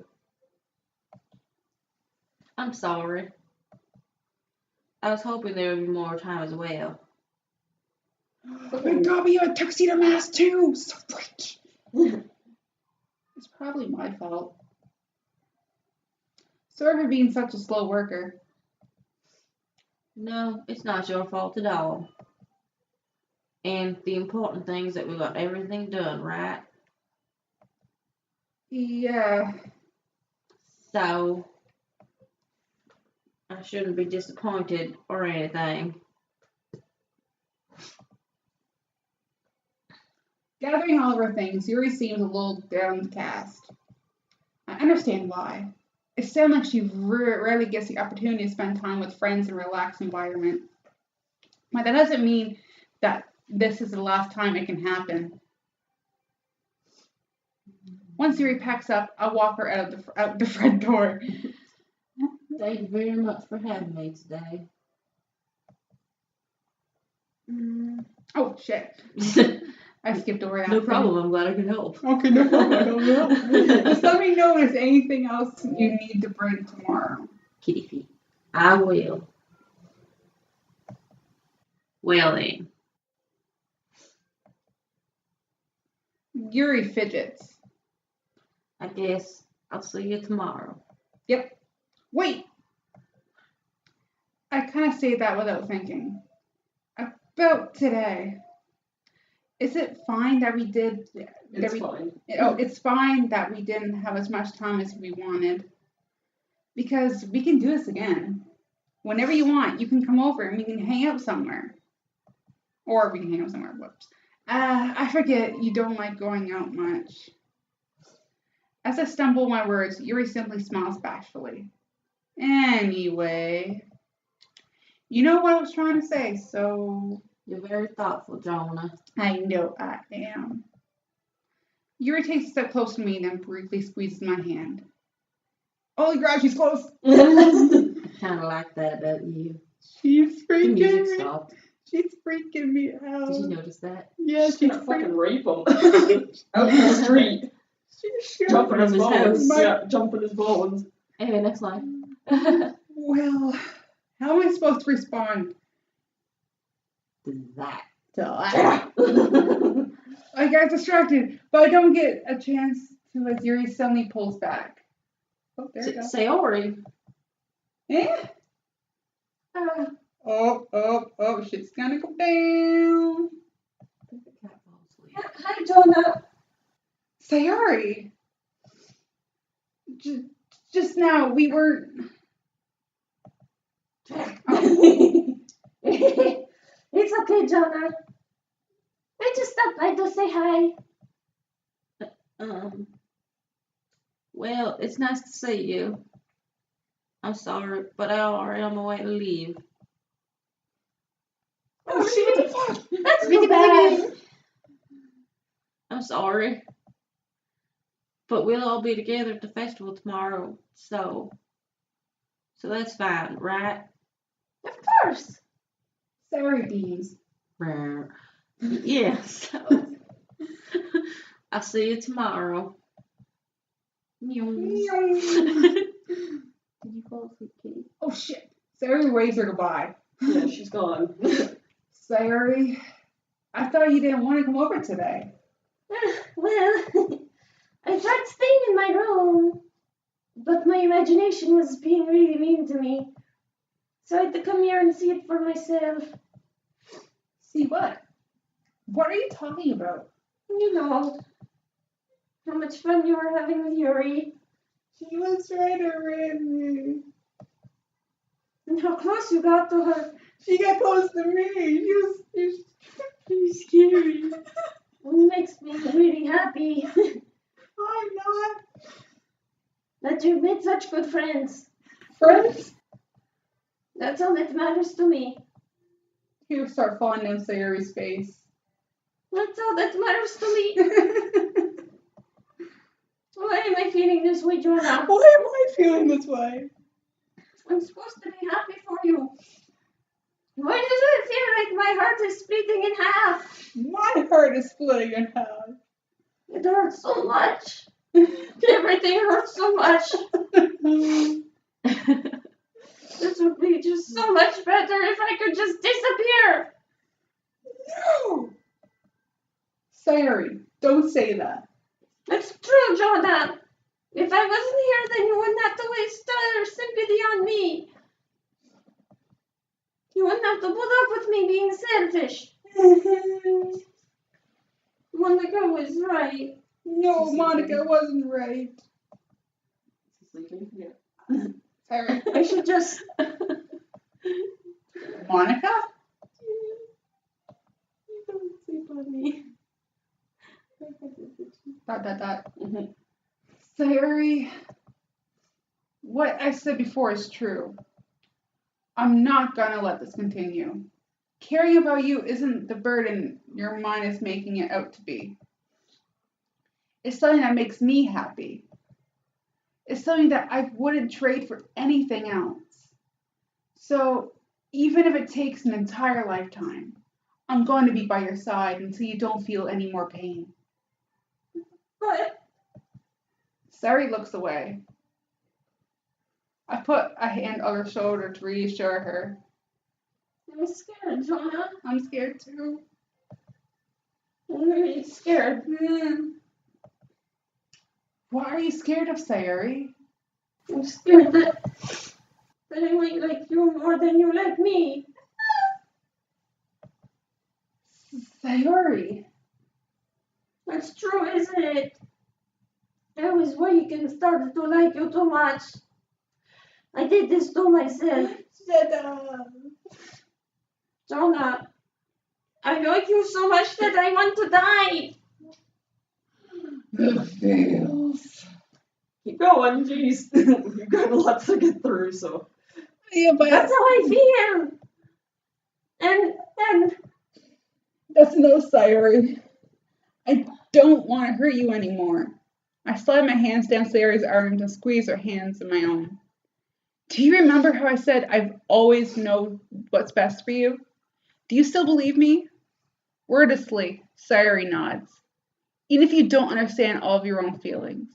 I'm sorry. I was hoping there would be more time as well. Thank God you a tuxedo mask too. So rich. It's probably my fault. Sorry for being such a slow worker. No, it's not your fault at all. And the important thing is that we got everything done, right? Yeah. So, I shouldn't be disappointed or anything. Gathering all of her things, Yuri seems a little downcast. I understand why. It sounds like she rarely gets the opportunity to spend time with friends in a relaxed environment. But that doesn't mean that this is the last time it can happen. Once Yuri packs up, I'll walk her out the front door. Thank you very much for having me today. Oh, shit. I skipped over that. No problem, I'm glad I could help. Okay, no problem. Just let me know if there's anything else you need to bring tomorrow. Kitty feet. I will. Well then. Yuri fidgets. I guess I'll see you tomorrow. Yep. Wait! I kind of say that without thinking. About today. Is it fine that we did... It's fine. It's fine that we didn't have as much time as we wanted. Because we can do this again. Whenever you want, you can come over and we can hang out somewhere. Or we can hang out somewhere. Whoops. I forget you don't like going out much. As I stumble my words, Yuri simply smiles bashfully. Anyway, you know what I was trying to say, so... You're very thoughtful, Jonah. I know I am. Yuri takes a step closer to me and then briefly squeezes my hand. Holy crap, she's close! I kind of like that about you. She's The freaking music me. stopped. She's freaking me out. Did you notice that? Yeah, She's she's gonna fucking freaking... rape him. Out in the street. She's Jumping his his bones. house. Yeah, jumping his bones. Anyway, next line. Well, how am I supposed to respond That. to that? I got distracted, but I don't get a chance to as Yuri suddenly pulls back. Oh, there you go. Sayori. Eh? Oh, shit's gonna go down. Hi, Jonah. Sayori. Just now, we were... Oh. It's okay, Jonah. I just stopped by to say hi. Well, it's nice to see you. I'm sorry, but I'm already on my way to leave. Oh, shit, what the fuck? That's pretty bad. I'm sorry. But we'll all be together at the festival tomorrow, so that's fine, right? Of course. Sorry, beans. Yeah, so I'll see you tomorrow. Did you fall asleep, Kitty? Oh, shit. Sayori waves her goodbye. Yeah, she's gone. Sayori, I thought you didn't want to come over today. Well, I tried staying in my room, but my imagination was being really mean to me. So I had to come here and see it for myself. See what? What are you talking about? You know, how much fun you were having with Yuri. She was trying to rape me. And how close you got to her. She got close to me. She She's scary. It makes me really happy I'm not. that you've made such good friends. Friends? That's all that matters to me. He would start falling down Sayori's face. That's all that matters to me. Why am I feeling this way, Jonah? Why am I feeling this way? I'm supposed to be happy for you. Why does it feel like my heart is splitting in half? My heart is splitting in half. It hurts so much. Everything hurts so much. This would be just so much better if I could just disappear. No! Sayori, don't say that. It's true, Jonah. If I wasn't here, then you wouldn't have to waste your sympathy on me. You wouldn't have to put up with me being selfish. Monica was right. No, Monica wasn't right. Sleeping? Yeah. Sayori. I should just... Monica? Don't sleep on me. Dot. Mhm. Sayori, what I said before is true. I'm not gonna let this continue. Caring about you isn't the burden your mind is making it out to be. It's something that makes me happy. It's something that I wouldn't trade for anything else. So, even if it takes an entire lifetime, I'm going to be by your side until you don't feel any more pain. But Sayori looks away. I put a hand on her shoulder to reassure her. I'm scared, Jonah. I'm scared too. I'm really scared. Why are you scared of, Sayori? I'm scared that I might like you more than you like me. Sayori. That's true, isn't it? I was weak and started to like you too much. I did this to myself. Shut up. Jonah, I like you so much that I want to die. The feels. Keep going, jeez. You've got lots to get through, so. Yeah, but That's how I feel. And that's no, Sayori. I don't want to hurt you anymore. I slide my hands down Sayori's arms and squeeze her hands in my own. Do you remember how I said I've always known what's best for you? Do you still believe me? Wordlessly, Sayori nods. Even if you don't understand all of your own feelings,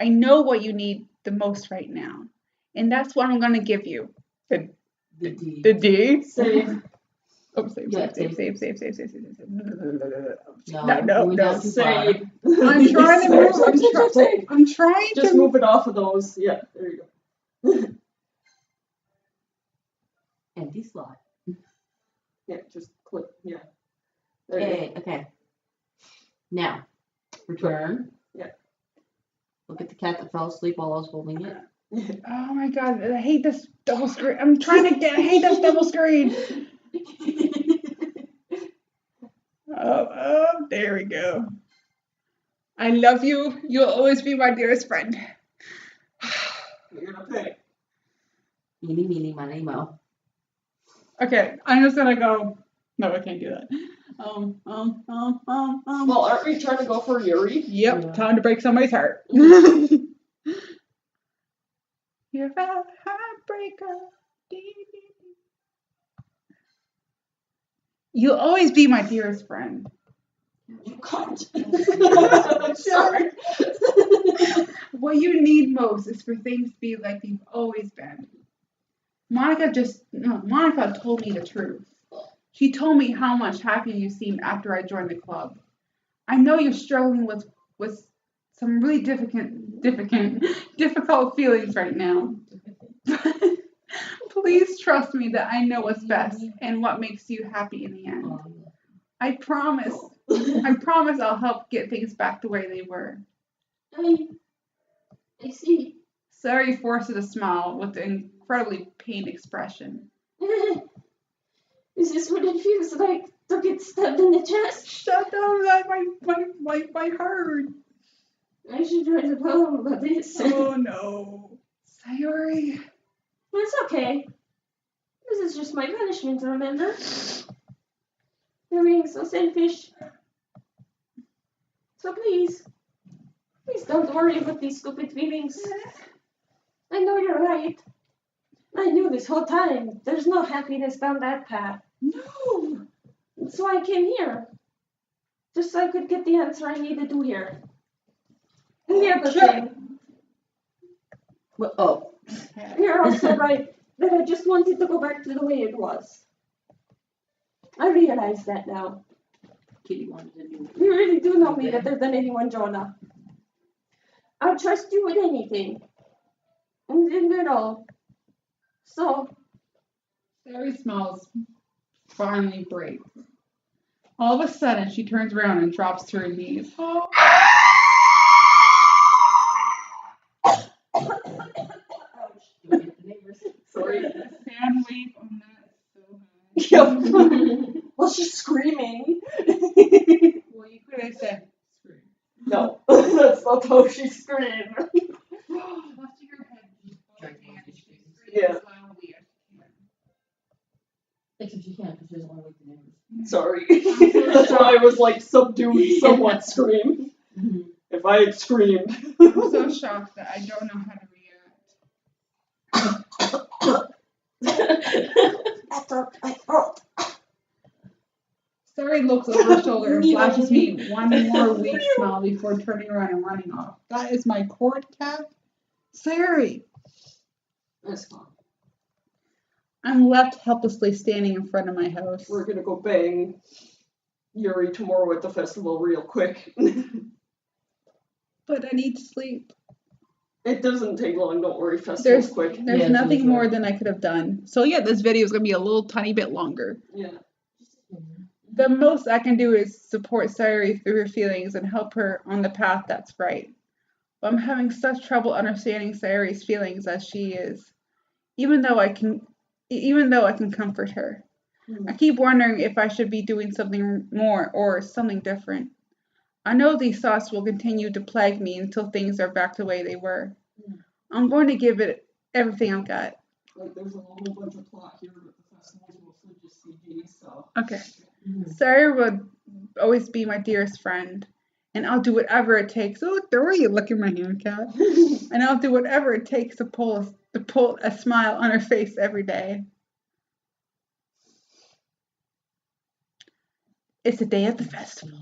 I know what you need the most right now. And that's what I'm going to give you. The D. D? Save. Oh, save. Yeah, No. we got too far. Save. I'm trying to move. Save. I'm trying Just to move it off of those. Yeah, there you go. Empty slot. Yeah, just click. Yeah. There you go. Okay, okay. Now, return. Yeah. Look at the cat that fell asleep while I was holding it. Oh my god, I hate this double screen. I hate this double screen. Oh, there we go. I love you. You'll always be my dearest friend. You're gonna pay. Meeny, meeny, miny, mo. Okay, I'm just gonna go. No, I can't do that. Well, aren't we trying to go for Yuri? Yep, Yeah. time to break somebody's heart. You're a heartbreaker. You'll always be my dearest friend. You can't. I'm sorry. What you need most is for things to be like they've always been. Monica told me the truth. She told me how much happier you seemed after I joined the club. I know you're struggling with some really difficult feelings right now. Please trust me that I know what's best and what makes you happy in the end. I promise I'll help get things back the way they were. I see. Sayuri forces a smile with an incredibly pained expression. Is this what it feels like to get stabbed in the chest? Shut up, my heart. I should write a poem about this. Oh no. Sayuri. It's okay. This is just my punishment, remember? You're being so selfish. So please don't worry about these stupid feelings. I know you're right. I knew this whole time. There's no happiness down that path. No. So I came here. Just so I could get the answer I needed to hear. And the other thing, Oh. you're also right that I just wanted to go back to the way it was. I realize that now. Kitty wanted to do You really do know me better than anyone, Jonah. I trust you with anything. And in it all. So, Sayuri smiles finally breaks. All of a sudden, she turns around and drops to her knees. Oh. Sorry. The sound wave on that is so high. Yep. Well, she's screaming. Well, you could have said scream. No, that's not how she screamed. Left to your head, and she screams Yeah. as loudly as she can. Except she can't because she doesn't want to wake the neighbors. Sorry. That's why I was like subdued, somewhat scream. If I had screamed. I'm so shocked that I don't know how to react. Sayuri looks over her shoulder and flashes me one more weak smile before turning around and running off. That is my court cat? Sayuri! That's fine. I'm left helplessly standing in front of my house. We're gonna go bang Yuri tomorrow at the festival real quick. But I need to sleep. It doesn't take long, don't worry, festival's quick. There's Yeah, nothing it's more right. than I could have done. So yeah, this video is going to be a little tiny bit longer. Yeah. The most I can do is support Sayuri through her feelings and help her on the path that's right. But I'm having such trouble understanding Sayuri's feelings as she is. Even though I can comfort her. I keep wondering if I should be doing something more or something different. I know these thoughts will continue to plague me until things are back the way they were. I'm going to give it everything I've got. Like, there's a whole bunch of plot here, but the festival's mostly just CG, so. Okay. Sayuri would always be my dearest friend. And I'll do whatever it takes. Oh, there you look at my hand, cat. And I'll do whatever it takes to pull a smile on her face every day. It's the day of the festival.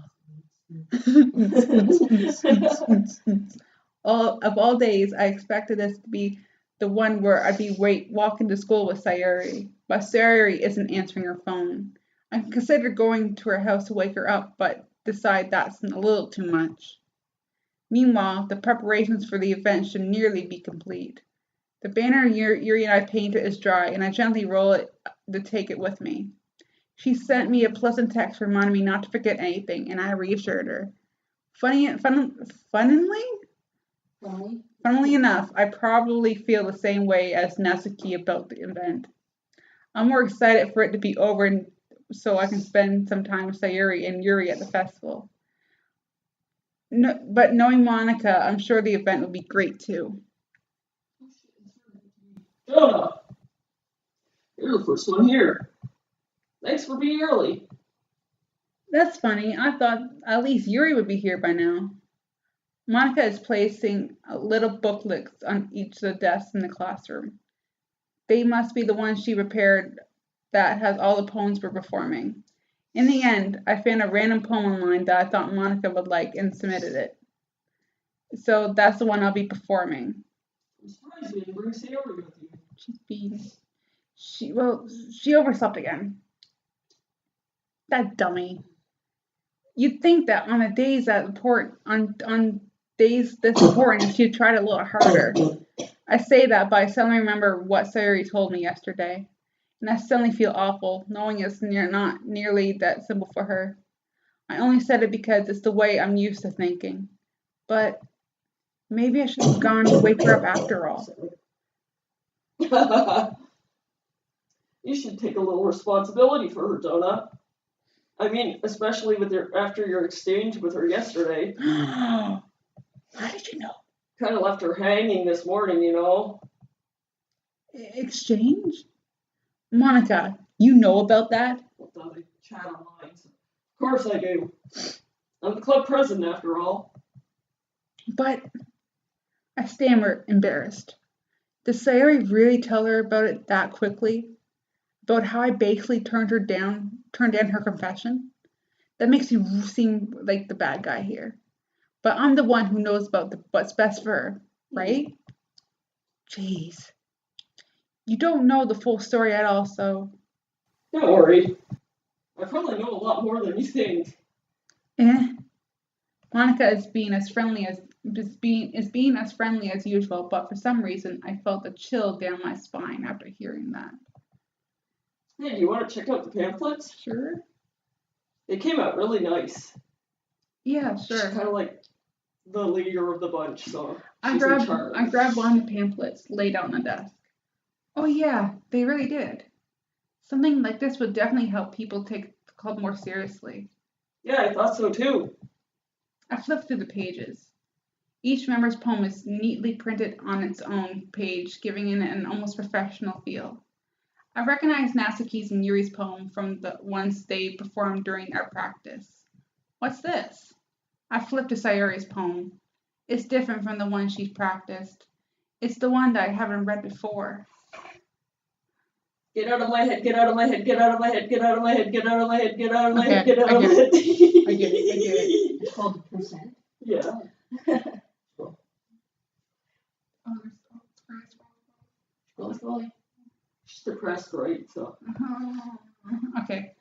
All days, I expected this to be the one where I'd be walking to school with Sayuri, but Sayuri isn't answering her phone. I considered going to her house to wake her up, but decide that's a little too much. Meanwhile, the preparations for the event should nearly be complete. The banner Yuri and I painted is dry, and I gently roll it to take it with me. She sent me a pleasant text reminding me not to forget anything, and I reassured her. Funnily enough, I probably feel the same way as Natsuki about the event. I'm more excited for it to be over so I can spend some time with Sayuri and Yuri at the festival. No, but knowing Monica, I'm sure the event will be great too. Jonah! You're the first one here. Thanks for being early. That's funny. I thought at least Yuri would be here by now. Monica is placing little booklets on each of the desks in the classroom. They must be the ones she prepared that has all the poems we're performing. In the end, I found a random poem online that I thought Monica would like and submitted it. So that's the one I'll be performing. I'm surprised you didn't bring Sayuri with you. She overslept again. That dummy. You'd think that on days this important, she'd try a little harder. I say that, but I suddenly remember what Sayuri told me yesterday. And I suddenly feel awful, knowing it's not nearly that simple for her. I only said it because it's the way I'm used to thinking. But Maybe I should have gone to wake her up after all. You should take a little responsibility for her, Donna. I mean, especially with after your exchange with her yesterday. How did you know? Kind of left her hanging this morning, you know. Exchange? Monica, you know about that? Well, I chat online. So of course I do. I'm the club president after all. But I stammer, embarrassed. Did Sayori really tell her about it that quickly? About how I basically turned down her confession? That makes me seem like the bad guy here. But I'm the one who knows about what's best for her, right? Jeez. You don't know the full story at all, so... Don't worry. I probably know a lot more than you think. Monica is being as friendly as usual, but for some reason I felt a chill down my spine after hearing that. Hey, do you want to check out the pamphlets? Sure. They came out really nice. Yeah, sure. She's kind of like the leader of the bunch, so I she's in charge. grabbed one of the pamphlets laid out on the desk. Oh yeah, they really did. Something like this would definitely help people take the club more seriously. Yeah, I thought so too. I flipped through the pages. Each member's poem is neatly printed on its own page, giving it an almost professional feel. I recognized Natsuki's and Yuri's poem from the ones they performed during our practice. What's this? I flipped to Sayori's poem. It's different from the one she's practiced. It's the one that I haven't read before. Get out of my head, get out of my head, get out of my head, get out of my head, get out of my head, get out of my head, get out of my head. I get it. It's called the consent. Yeah. Slowly. She's depressed, right? So. Okay.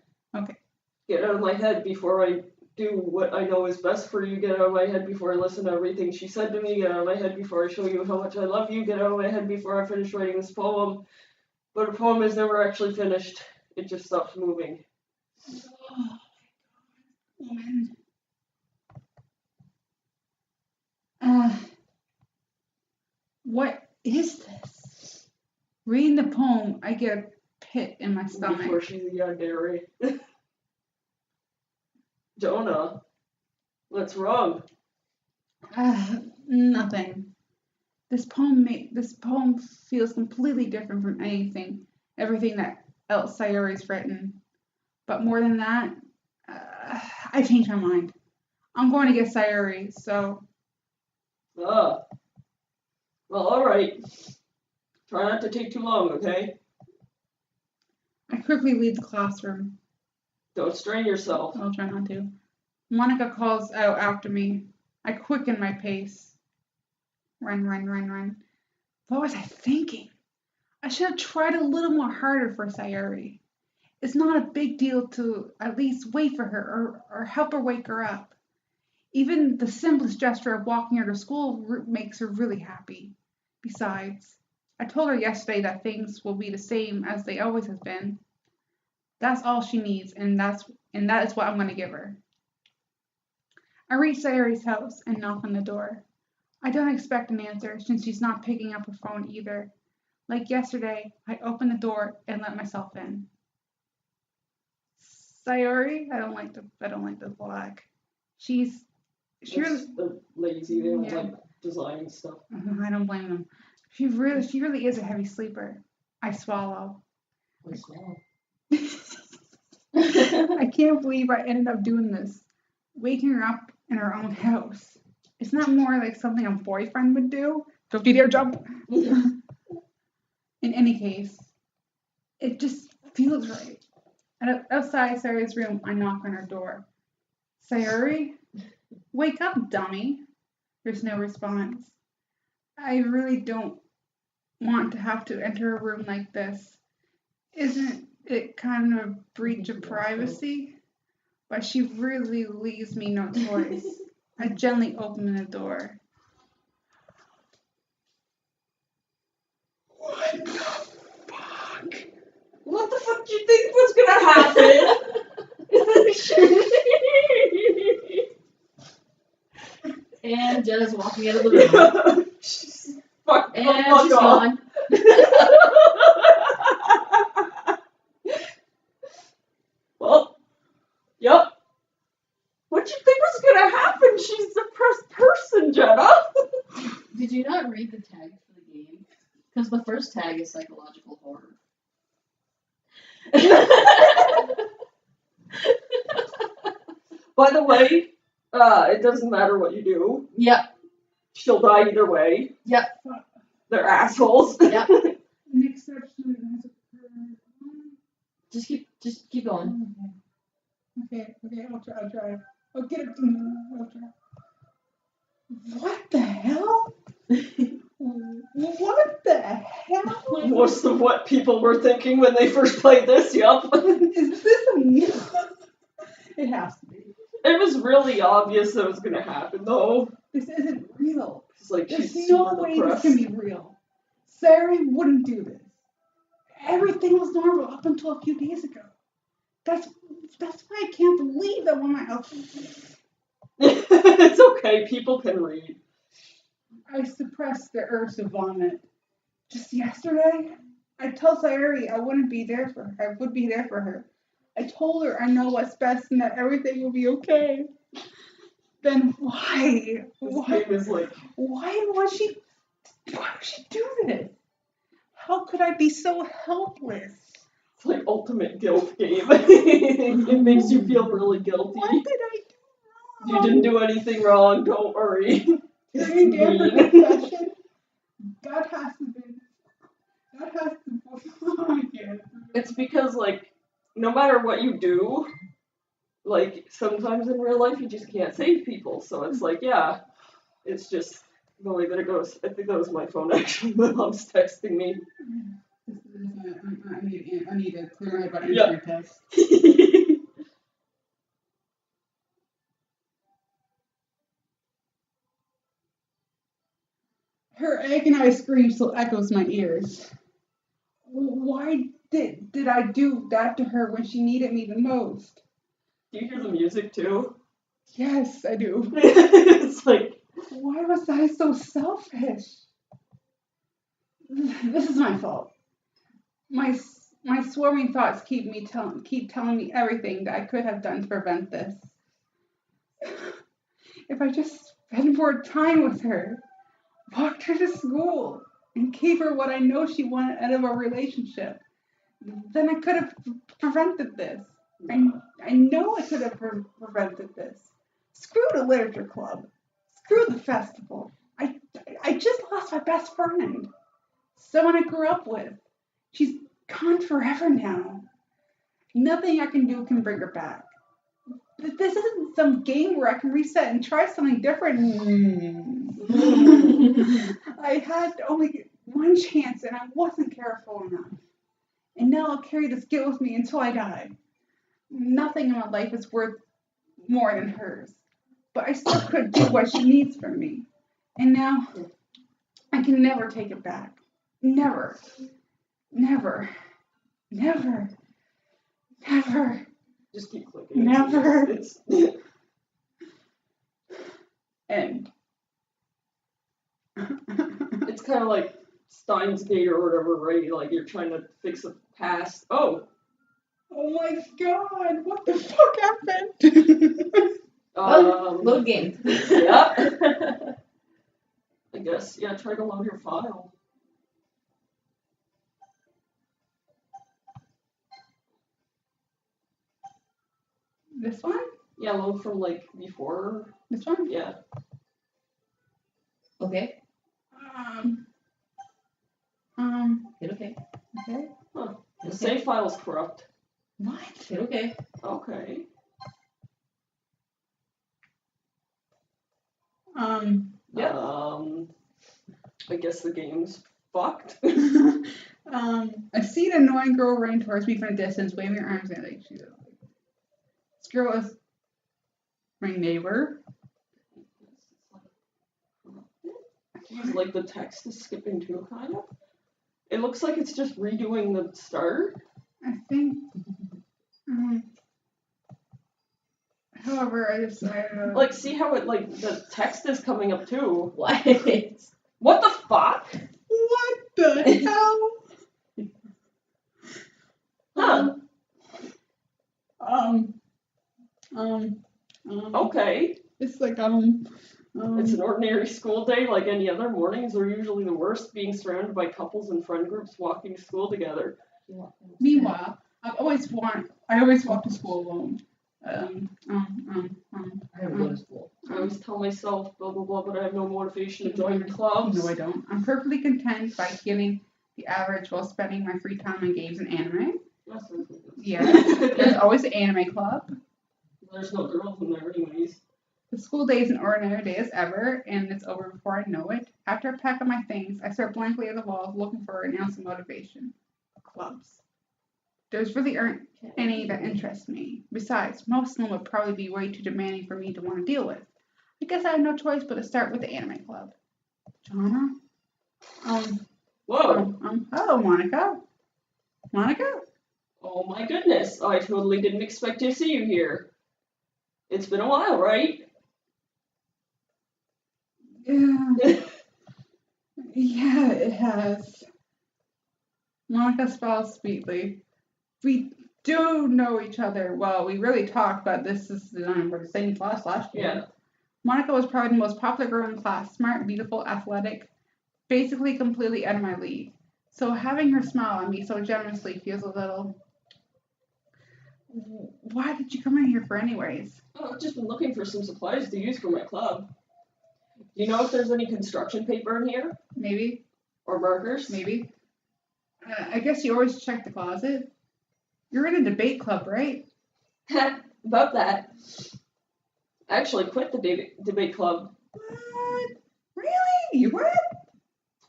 Get out of my head before I do what I know is best for you. Get out of my head before I listen to everything she said to me. Get out of my head before I show you how much I love you. Get out of my head before I finish writing this poem. But a poem is never actually finished. It just stops moving. Oh, woman. What is this? Reading the poem, I get a pit in my stomach. Before she's a yandere. Jonah, what's wrong? Nothing. This poem feels completely different from everything that else Sayori's written. But more than that, I changed my mind. I'm going to get Sayori, so... Well, alright. Try not to take too long, okay? I quickly leave the classroom. Don't strain yourself. I'll try not to. Monica calls out after me. I quicken my pace. Run. What was I thinking? I should have tried a little more harder for Sayori. It's not a big deal to at least wait for her or help her wake her up. Even the simplest gesture of walking her to school makes her really happy. Besides, I told her yesterday that things will be the same as they always have been. That's all she needs, and that is what I'm going to give her. I reach Sayori's house and knock on the door. I don't expect an answer since she's not picking up her phone either. Like yesterday, I open the door and let myself in. Sayori, I don't like the black. She really lazy. They don't like designing stuff. I don't blame them. She really is a heavy sleeper. I swallow. I can't believe I ended up doing this. Waking her up in her own house. It's not more like something a boyfriend would do. Don't you dare jump. In any case, it just feels right. And outside Sayori's room, I knock on her door. Sayori? Wake up, dummy. There's no response. I really don't want to have to enter a room like this. Isn't it kind of a breach of privacy? But she really leaves me no choice. I gently open the door. What the fuck? What the fuck do you think was gonna happen? And Jenna's walking out of the room. Fuck, And fuck she's off. gone. Well, yep. What'd you think was gonna happen? She's a depressed person, Jenna. Did you not read the tag for the game? Because the first tag is psychological horror. By the way, it doesn't matter what you do. Yep. She'll die either way. Yep. They're assholes. Yep. An exception has occurred. Just keep going. Okay, I'll try. I'll get it. I'll try. What the hell? What the hell? Most of what people were thinking when they first played this, yup. Is this a new? It has to be. It was really obvious that it was gonna happen, though. This isn't real. It's like There's she's no super way depressed. this can be real. Sarah wouldn't do this. Everything was normal up until a few days ago. That's why I can't believe that when my It's okay, people can read. I suppressed the urge to vomit. Just yesterday, I told Sayuri I would be there for her. I told her I know what's best and that everything will be okay. Then why? This game is like, Why would she do this? How could I be so helpless? it's like ultimate guilt game. It makes you feel really guilty. What did I do You wrong? didn't do anything wrong, don't worry. It's Can you get her mean. confession? God has to. I can't. It's because, like, no matter what you do, like, sometimes in real life you just can't save people. So it's like, yeah, it's just the way that it goes. I think that was my phone, actually. My mom's texting me. I need to clear my butt Yep. answer test. Her agonized scream still echoes my ears. Why did I do that to her when she needed me the most? Do you hear the music, too? Yes, I do. It's like, Why was I so selfish? This is my fault. My swarming thoughts keep telling me everything that I could have done to prevent this. If I just spent more time with her, walked her to school, and gave her what I know she wanted out of our relationship, then I could have prevented this. I know I could have prevented this. Screw the literature club. Screw the festival. I just lost my best friend. Someone I grew up with. She's gone forever now. Nothing I can do can bring her back. This isn't some game where I can reset and try something different. I had only one chance and I wasn't careful enough. And now I'll carry this guilt with me until I die. Nothing in my life is worth more than hers. But I still could do what she needs from me. And now I can never take it back. Never. Never. Never. Never. just keep clicking. Never. It's End. it's kind of like Steins Gate or whatever, right? Like you're trying to fix a past. Oh, Oh my god, what the fuck happened? Load game. yeah. I guess, yeah, try to load your file. This one? Yeah, load from like before. This one? Yeah. Okay. Hit okay. Okay. Huh. The Okay. save file's corrupt. What? Hit okay. Okay. Yeah. I guess the game's fucked. I see an annoying girl running towards me from a distance, waving her arms and like she's like, this girl is my neighbor. Geez, like the text is skipping too, kind of. It looks like it's just redoing the start. I think However, I just Like, see how it, like, the text is coming up too. What? What the fuck? what the hell? Huh. Okay. It's like It's an ordinary school day like any other. Mornings are usually the worst, being surrounded by couples and friend groups walking to school together. Meanwhile, I always walk to school alone. I never go to school. I always tell myself blah blah blah, but I have no motivation to join clubs. No, I don't. I'm perfectly content by killing the average while spending my free time on games and anime. That sounds like this. Yeah, there's always an anime club. There's no girls in there anyways. The school day is an ordinary day as ever, and it's over before I know it. After I pack up my things, I stare blankly at the walls, looking for an ounce of motivation. Clubs. There's really aren't any that interest me. Besides, most of them would probably be way too demanding for me to want to deal with. I guess I have no choice but to start with the anime club. Jonna? Whoa. Hello, Monica. Monica? Oh my goodness, I totally didn't expect to see you here. It's been a while, right? Yeah. Yeah, it has. Monica smiles sweetly. We do know each other well. We really talked, but this is we're the same class last year. Yeah. Monica was probably the most popular girl in class. Smart, beautiful, athletic, basically completely out of my league. So having her smile on me so generously feels a little... Why did you come in here for anyways? Oh, I've just been looking for some supplies to use for my club. Do you know if there's any construction paper in here? Maybe. Or markers? Maybe. I guess you always check the closet. You're in a debate club, right? About that. I actually quit the debate club. What? Really? You what?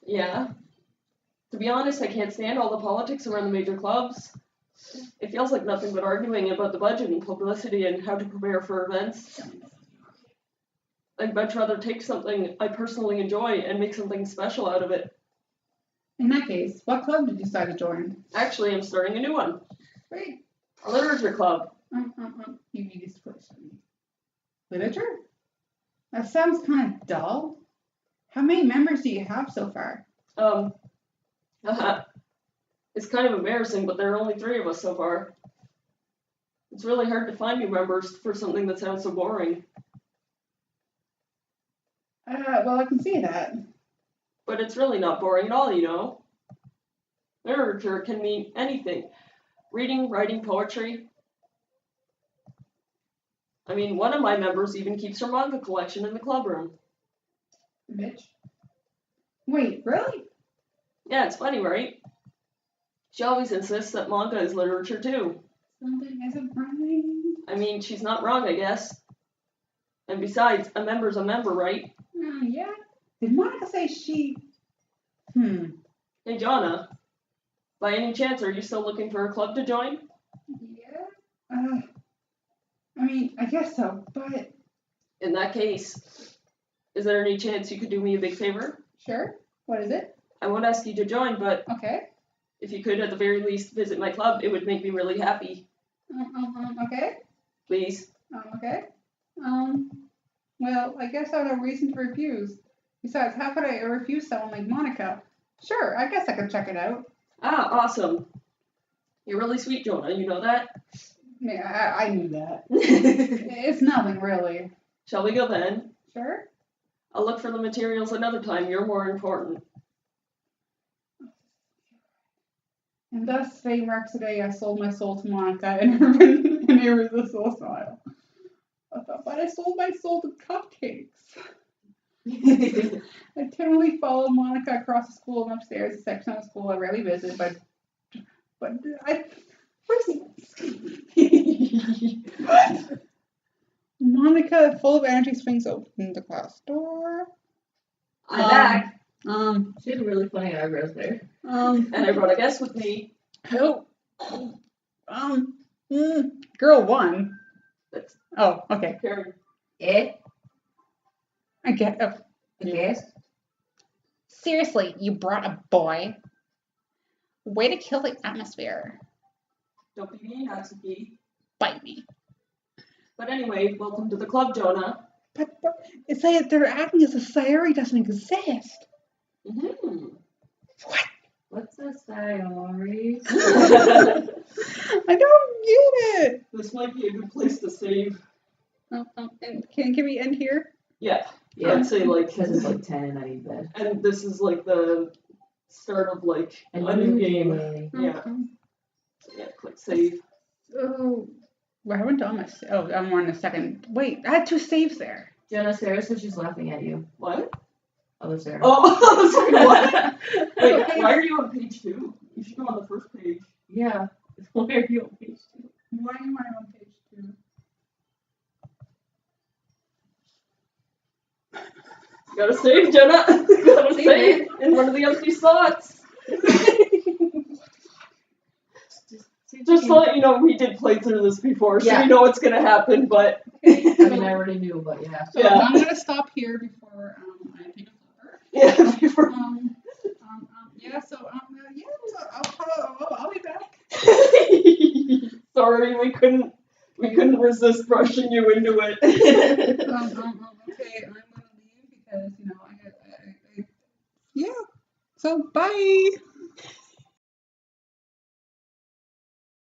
Yeah. To be honest, I can't stand all the politics around the major clubs. It feels like nothing but arguing about the budget and publicity and how to prepare for events. I'd much rather take something I personally enjoy and make something special out of it. In that case, what club did you decide to join? Actually, I'm starting a new one. Great. A literature club. You need this person. Literature? That sounds kind of dull. How many members do you have so far? It's kind of embarrassing, but there are only 3 of us so far. It's really hard to find new members for something that sounds so boring. Well, I can see that. But it's really not boring at all, you know. Literature can mean anything. Reading, writing, poetry. I mean, one of my members even keeps her manga collection in the club room. Mitch? Wait, really? Yeah, it's funny, right? She always insists that manga is literature too. Something isn't right. I mean, she's not wrong, I guess. And besides, a member's a member, right? Yeah. Did Monica say she... Hey, Jonna. By any chance, are you still looking for a club to join? Yeah. I mean, I guess so, but... In that case, is there any chance you could do me a big favor? Sure. What is it? I won't ask you to join, but Okay. if you could at the very least visit my club, it would make me really happy. Okay. Please. Okay. Well, I guess I have no reason to refuse. Besides, how could I refuse someone like Monica? Sure, I guess I could check it out. Ah, awesome. You're really sweet, Jonah. You know that? Yeah, I knew that. It's nothing, really. Shall we go then? Sure. I'll look for the materials another time. You're more important. And thus, today marks the day I sold my soul to Monica and an irresistible smile. But I sold my soul to cupcakes. I totally follow Monica across the school and upstairs, a section of the school I rarely visit, but I... What? Monica, full of energy, swings open the class door. I'm back. She had really funny eyebrows there. And I brought a guest with me. Who? Girl 1. That's Oh, okay. Karen. I get it. Yes? Seriously, you brought a boy? Way to kill the atmosphere. Don't be mean, Natsuki. Bite me. But anyway, welcome to the club, Jonah. But it's like they're acting as if Sayori doesn't exist. Mm-hmm. What? What's a Sayori? I don't get it. This might be a good place to save. And can we end here? Yeah. Yeah. I'd say like, Because it's like 10 and I need bed. and this is like the start of like a new game. Yeah. So yeah, click save. Oh, well, I went to all my. I'm on the second. Wait, I had 2 saves there. Jenna, Sarah says she's laughing at you. What? Other Sarah. Oh, sorry, what? Wait, why are you on page 2? You should go on the first page. Yeah. Why are you on page 2? Why am I on page 2? You gotta save, Jenna. You gotta Save save it. in one of the empty slots. Just to let you know, we did play through this before, so Yeah. we know what's gonna happen, but I mean, I already knew, but yeah. So Yeah. I'm gonna stop here before I take a flipper. yeah, before. Yeah. So yeah. So I'll be back. Sorry, we couldn't resist rushing you into it. Okay, I'm gonna leave because I yeah. So bye.